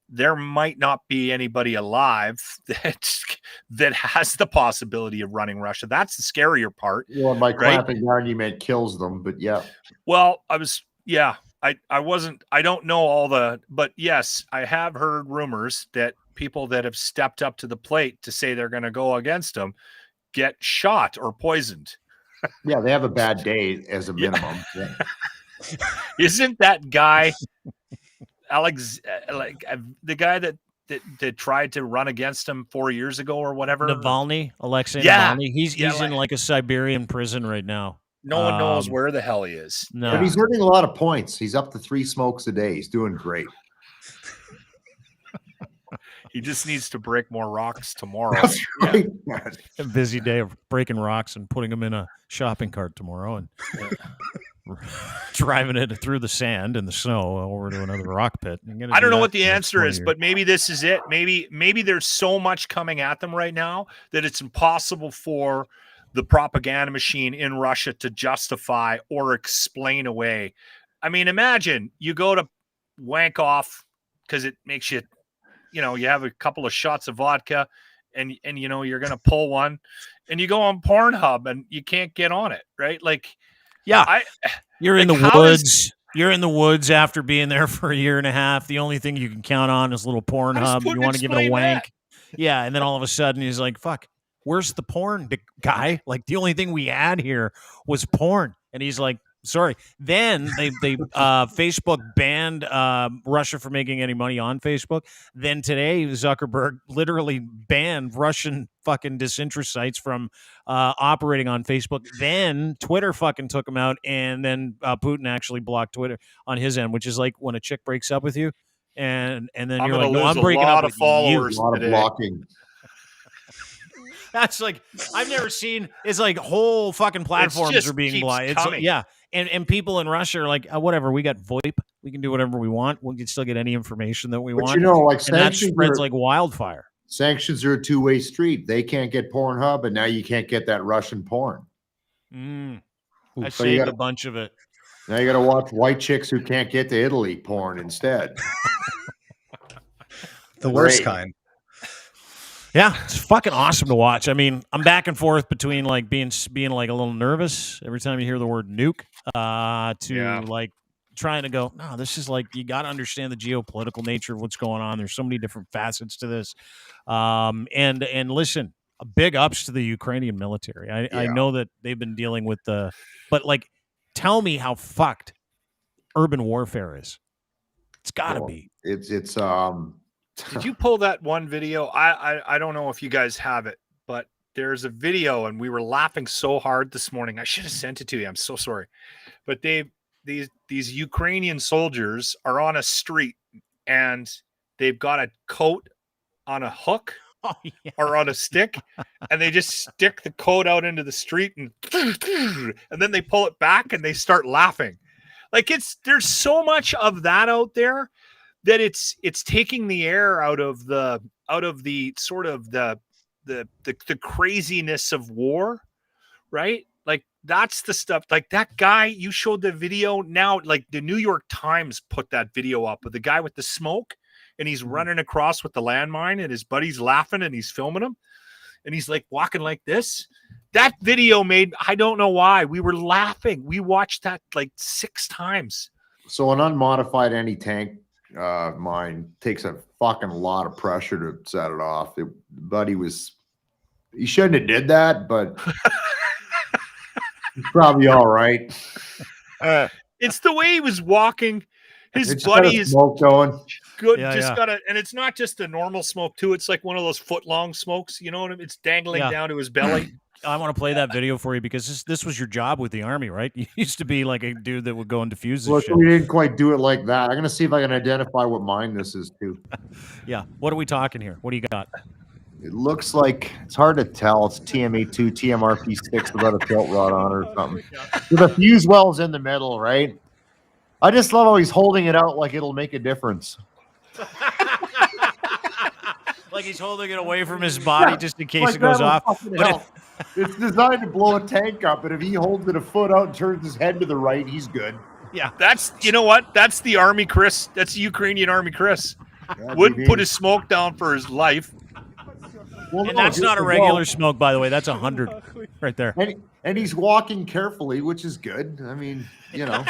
there might not be anybody alive that has the possibility of running Russia. That's the scarier part. Well, by clamping down, you meant kills them, but yeah. Well, I don't know all but yes, I have heard rumors that people that have stepped up to the plate to say they're going to go against him get shot or poisoned. Yeah, they have a bad day as a minimum. Yeah. Isn't that guy the guy that tried to run against him 4 years ago or whatever? Navalny, Alexei Navalny. He's in like a Siberian prison right now. No one knows where the hell he is. No. But he's earning a lot of points. He's up to 3 smokes a day. He's doing great. He just needs to break more rocks tomorrow. That's right. A busy day of breaking rocks and putting them in a shopping cart tomorrow and driving it through the sand and the snow over to another rock pit. I don't know what the answer is, but maybe this is it. Maybe there's so much coming at them right now that it's impossible for the propaganda machine in Russia to justify or explain away. I mean, imagine you go to wank off because it makes you, you have a couple of shots of vodka and you're going to pull one and you go on Pornhub and you can't get on it, right? Like, yeah, you're in the woods. You're in the woods after being there for a year and a half. The only thing you can count on is little Pornhub. You want to give it a wank. That. Yeah. And then all of a sudden he's like, fuck, where's the porn guy? Like the only thing we had here was porn. And he's like, sorry. Then they Facebook banned Russia from making any money on Facebook. Then today, Zuckerberg literally banned Russian fucking disinterest sites from operating on Facebook. Then Twitter fucking took them out, and then Putin actually blocked Twitter on his end, which is like when a chick breaks up with you, and then you're like, no, I'm breaking up with you. A lot of blocking. That's like I've never seen. It's like whole fucking platforms are being blocked. It's like, yeah. And people in Russia are like, whatever, we got VoIP. We can do whatever we want. We can still get any information that we want. Like and that spreads like wildfire. Sanctions are a two-way street. They can't get Pornhub, and now you can't get that Russian porn. I saved a bunch of it. Now you got to watch white chicks who can't get to Italy porn instead. The worst kind. Yeah, it's fucking awesome to watch. I mean, I'm back and forth between like being like a little nervous every time you hear the word nuke to like trying to go, no, this is like, you got to understand the geopolitical nature of what's going on. There's so many different facets to this. And listen, big ups to the Ukrainian military. I know that they've been dealing with but like, tell me how fucked urban warfare is. It's gotta be. It's Did you pull that one video? I don't know if you guys have it, but there's a video and we were laughing so hard this morning. I should have sent it to you. I'm so sorry. But these Ukrainian soldiers are on a street and they've got a coat on a hook or on a stick, and they just stick the coat out into the street and then they pull it back and they start laughing. Like there's so much of that out there that it's taking the air out of the sort of the craziness of war, right? Like that's the stuff. Like that guy you showed the video now, like the New York Times put that video up with the guy with the smoke, and he's running across with the landmine, and his buddy's laughing, and he's filming him, and he's like walking like this. That video I don't know why we were laughing. We watched that like 6 times. So an unmodified anti-tank mine takes a fucking lot of pressure to set it off. He shouldn't have did that, but he's probably all right. It's the way he was walking. His buddy is smoke going. Good. Gotta, and it's not just a normal smoke too. It's like one of those foot-long smokes. You know what I mean? It's dangling down to his belly. I want to play that video for you because this was your job with the Army, right? You used to be like a dude that would go and defuse this shit. We didn't quite do it like that. I'm going to see if I can identify what mine this is too. Yeah. What are we talking here? What do you got? It looks like, it's hard to tell. It's TMA2, TMRP6 without a tilt rod on or something. With the fuse wells in the middle, right? I just love how he's holding it out like it'll make a difference. Like he's holding it away from his body just in case it goes off. It's designed to blow a tank up, and if he holds it a foot out and turns his head to the right, he's good. Yeah, that's, you know what? That's the Army Kris. That's the Ukrainian Army Kris. Wouldn't put his smoke down for his life. Well, and that's not a regular smoke, by the way. That's 100 right there. And he's walking carefully, which is good. I mean, you know.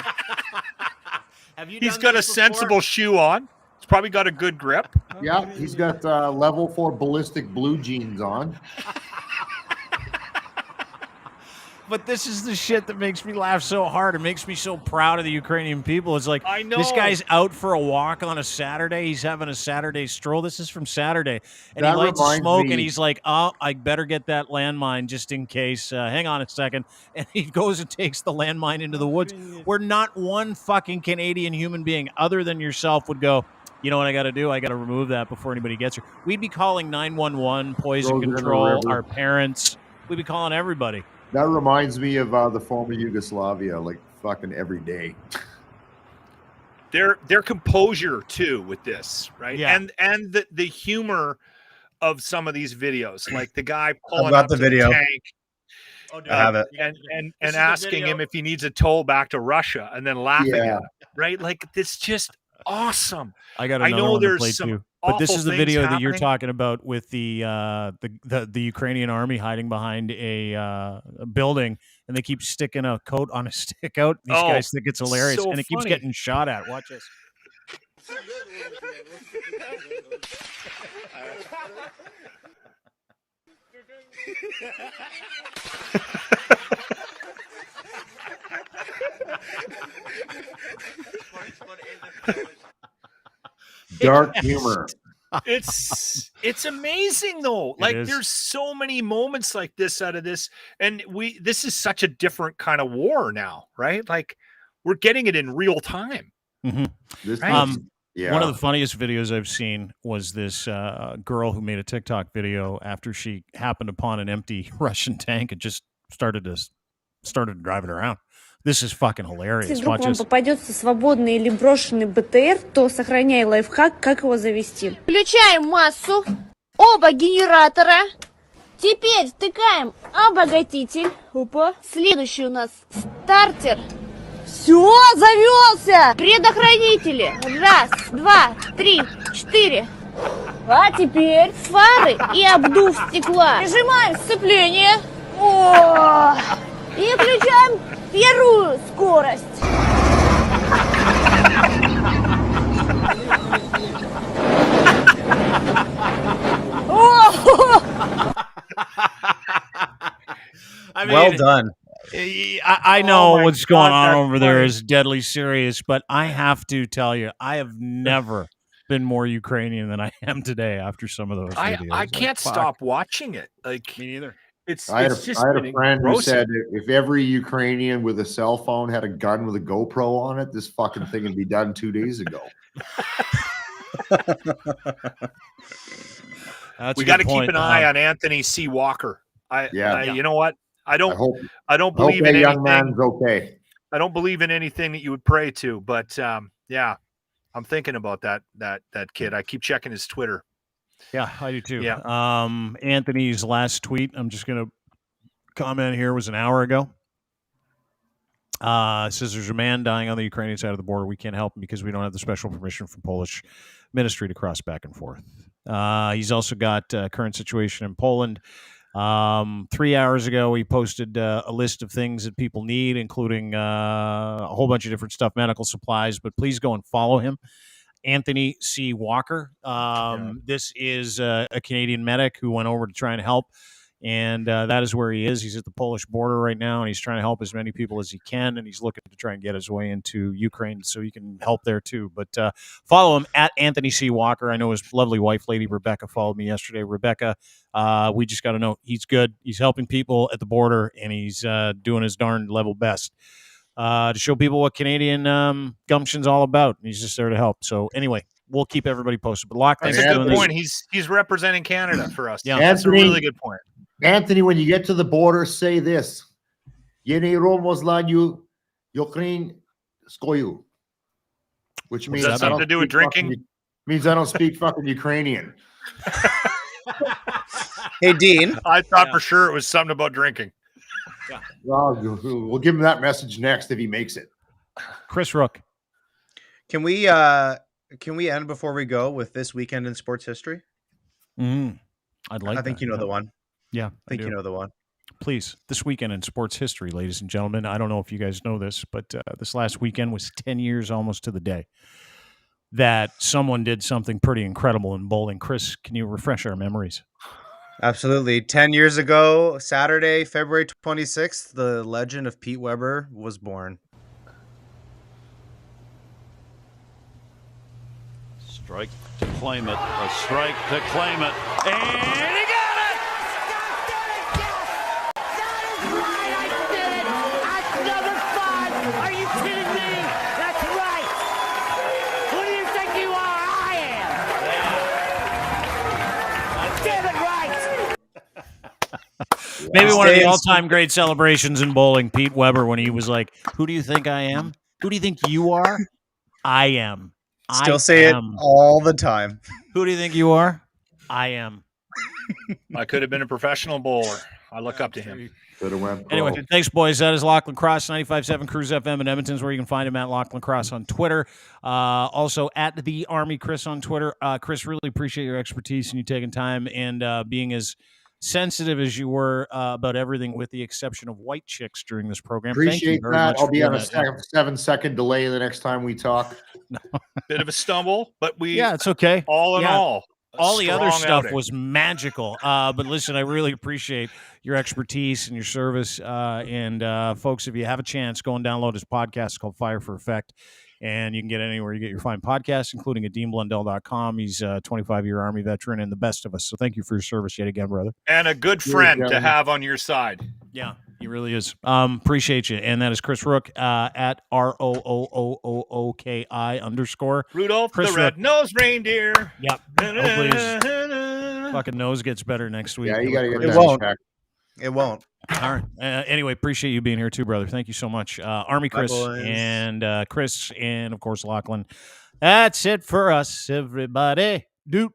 He's got a sensible shoe on. He's probably got a good grip. Yeah, he's got level 4 ballistic blue jeans on. But this is the shit that makes me laugh so hard. It makes me so proud of the Ukrainian people. It's like, I know. This guy's out for a walk on a Saturday. He's having a Saturday stroll. This is from Saturday. And he lights a smoke, and he's like, oh, I better get that landmine just in case. Hang on a second. And he goes and takes the landmine into the woods, where not one fucking Canadian human being other than yourself would go, you know what I got to do? I got to remove that before anybody gets here. We'd be calling 911, poison control, our parents. We'd be calling everybody. That reminds me of the former Yugoslavia, like fucking every day. Their composure too with this, right? Yeah. And the humor of some of these videos, like the guy pulling got up the to video. the tank, I have it. and asking him if he needs a toll back to Russia, and then laughing at him, right? Like, it's just awesome. I got another know one to there's play some too. But this awful is the things video that you're happening. talking about with the Ukrainian army hiding behind a building, and they keep sticking a coat on a stick out. These guys think it's hilarious, so and it keeps funny. getting shot at. Watch this. Dark humor. It's amazing though. Like, is. there's so many moments like this out of this, and this is such a different kind of war now, right? Like, we're getting it in real time. Mm-hmm. Right? Yeah. One of the funniest videos I've seen was this girl who made a TikTok video after she happened upon an empty Russian tank and just started driving around. This is fucking hilarious. Если вдруг Watch вам this. попадется свободный или брошенный БТР, то сохраняй лайфхак, как его завести. Включаем массу, оба генератора. Теперь втыкаем обогатитель. Опа. Следующий у нас стартер. Все, завелся. Предохранители. 1, 2, 3, 4. А теперь фары и обдув стекла. Прижимаем сцепление. О! И включаем первую скорость. I mean, Well done. I know my what's God, going on that's over there funny. is deadly serious, but I have to tell you, I have never been more Ukrainian than I am today after some of those videos. I Like, can't fuck. stop watching it. Like, Me neither. I had just a been friend who engrossing. said if every Ukrainian with a cell phone had a gun with a GoPro on it, this fucking thing would be done 2 days ago. That's We a got good to keep point. an eye on Anthony C. Walker. You know what? I don't believe that in young anything. man's okay. I don't believe in anything that you would pray to, but yeah, I'm thinking about that kid. I keep checking his Twitter. Yeah, I do too. Yeah. Anthony's last tweet, I'm just going to comment here, was an hour ago. It says there's a man dying on the Ukrainian side of the border. We can't help him because we don't have the special permission from Polish ministry to cross back and forth. He's also got current situation in Poland. 3 hours ago, he posted a list of things that people need, including a whole bunch of different stuff, medical supplies. But please go and follow him, Anthony C. Walker. This is a Canadian medic who went over to try and help. And that is where he is. He's at the Polish border right now, and he's trying to help as many people as he can, and he's looking to try and get his way into Ukraine so he can help there too. But follow him at Anthony C. Walker. I know his lovely wife, Lady Rebecca, followed me yesterday. Rebecca, we just got to know he's good. He's helping people at the border, and he's doing his darn level best to show people what Canadian gumption's all about. He's just there to help. So anyway, we'll keep everybody posted. But Locke, that's a good point. He's representing Canada for us. Yeah, that's a really good point. Anthony, when you get to the border, say this: "Yeni Romoslanyu Ukraine skoyu," which means that something to do with drinking. Means I don't speak fucking Ukrainian. Hey, Dean. I thought for sure it was something about drinking. Yeah. Well, we'll give him that message next if he makes it. Chris Rook. Can we end before we go with this weekend in sports history? I'd like. I think you know the one. Yeah, I think you know the one. Please, this weekend in sports history, ladies and gentlemen. I don't know if you guys know this, but this last weekend was 10 years almost to the day that someone did something pretty incredible in bowling. Chris, can you refresh our memories? Absolutely. 10 years ago, Saturday, February 26th, the legend of Pete Weber was born. Strike to claim it. A strike to claim it. And he got it! That is right. I did it. That's number 5. Are you kidding me? That's right. Who do you think you are? I am. Get it right. Maybe one of the all-time great celebrations in bowling, Pete Weber, when he was like, "Who do you think I am? Who do you think you are? I am." Still say it all the time. Who do you think you are? I am. I could have been a professional bowler. I look up to him. Could have went pro. Anyway, thanks, boys. That is Lachlan Cross, 95.7 Cruise FM in Edmonton's where you can find him at Lachlan Cross on Twitter. Also at the Army Kris on Twitter. Chris, really appreciate your expertise and you taking time and being as sensitive as you were about everything with the exception of white chicks during this program. Appreciate Thank you very that. much I'll be on a that. 7-second delay the next time we talk. Bit of a stumble, but it's okay. All in all the other stuff outing. was magical. But listen, I really appreciate your expertise and your service. And folks, if you have a chance, go and download his podcast. It's called Fire for Effect. And you can get it anywhere you get your fine podcasts, including at DeanBlundell.com. He's a 25-year Army veteran and the best of us. So thank you for your service yet again, brother. And a good friend to have on your side. Yeah, he really is. Appreciate you. And that is Chris Rook at ROOOOOKI_. Rudolph Chris the Red-Nosed Reindeer. Yep. Hopefully his fucking nose gets better next week. Yeah, you got to get It that won't. checked. It won't. All right. Anyway, appreciate you being here too, brother. Thank you so much. Army Kris and Chris and, of course, Lachlan. That's it for us, everybody. Do.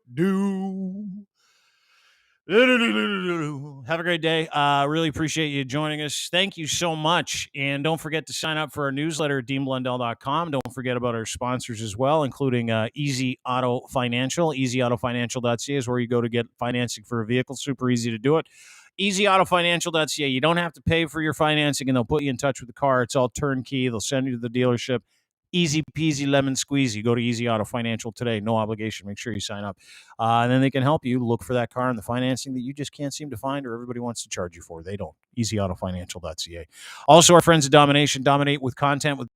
Have a great day. Really appreciate you joining us. Thank you so much. And don't forget to sign up for our newsletter at DeanBlundell.com. Don't forget about our sponsors as well, including Easy Auto Financial. EasyAutoFinancial.ca is where you go to get financing for a vehicle. Super easy to do it. EasyAutoFinancial.ca. You don't have to pay for your financing, and they'll put you in touch with the car. It's all turnkey. They'll send you to the dealership. Easy peasy lemon squeezy. Go to Easy Auto Financial today. No obligation. Make sure you sign up. And then they can help you look for that car and the financing that you just can't seem to find or everybody wants to charge you for. They don't. EasyAutoFinancial.ca. Also, our friends at Domination. Dominate with content with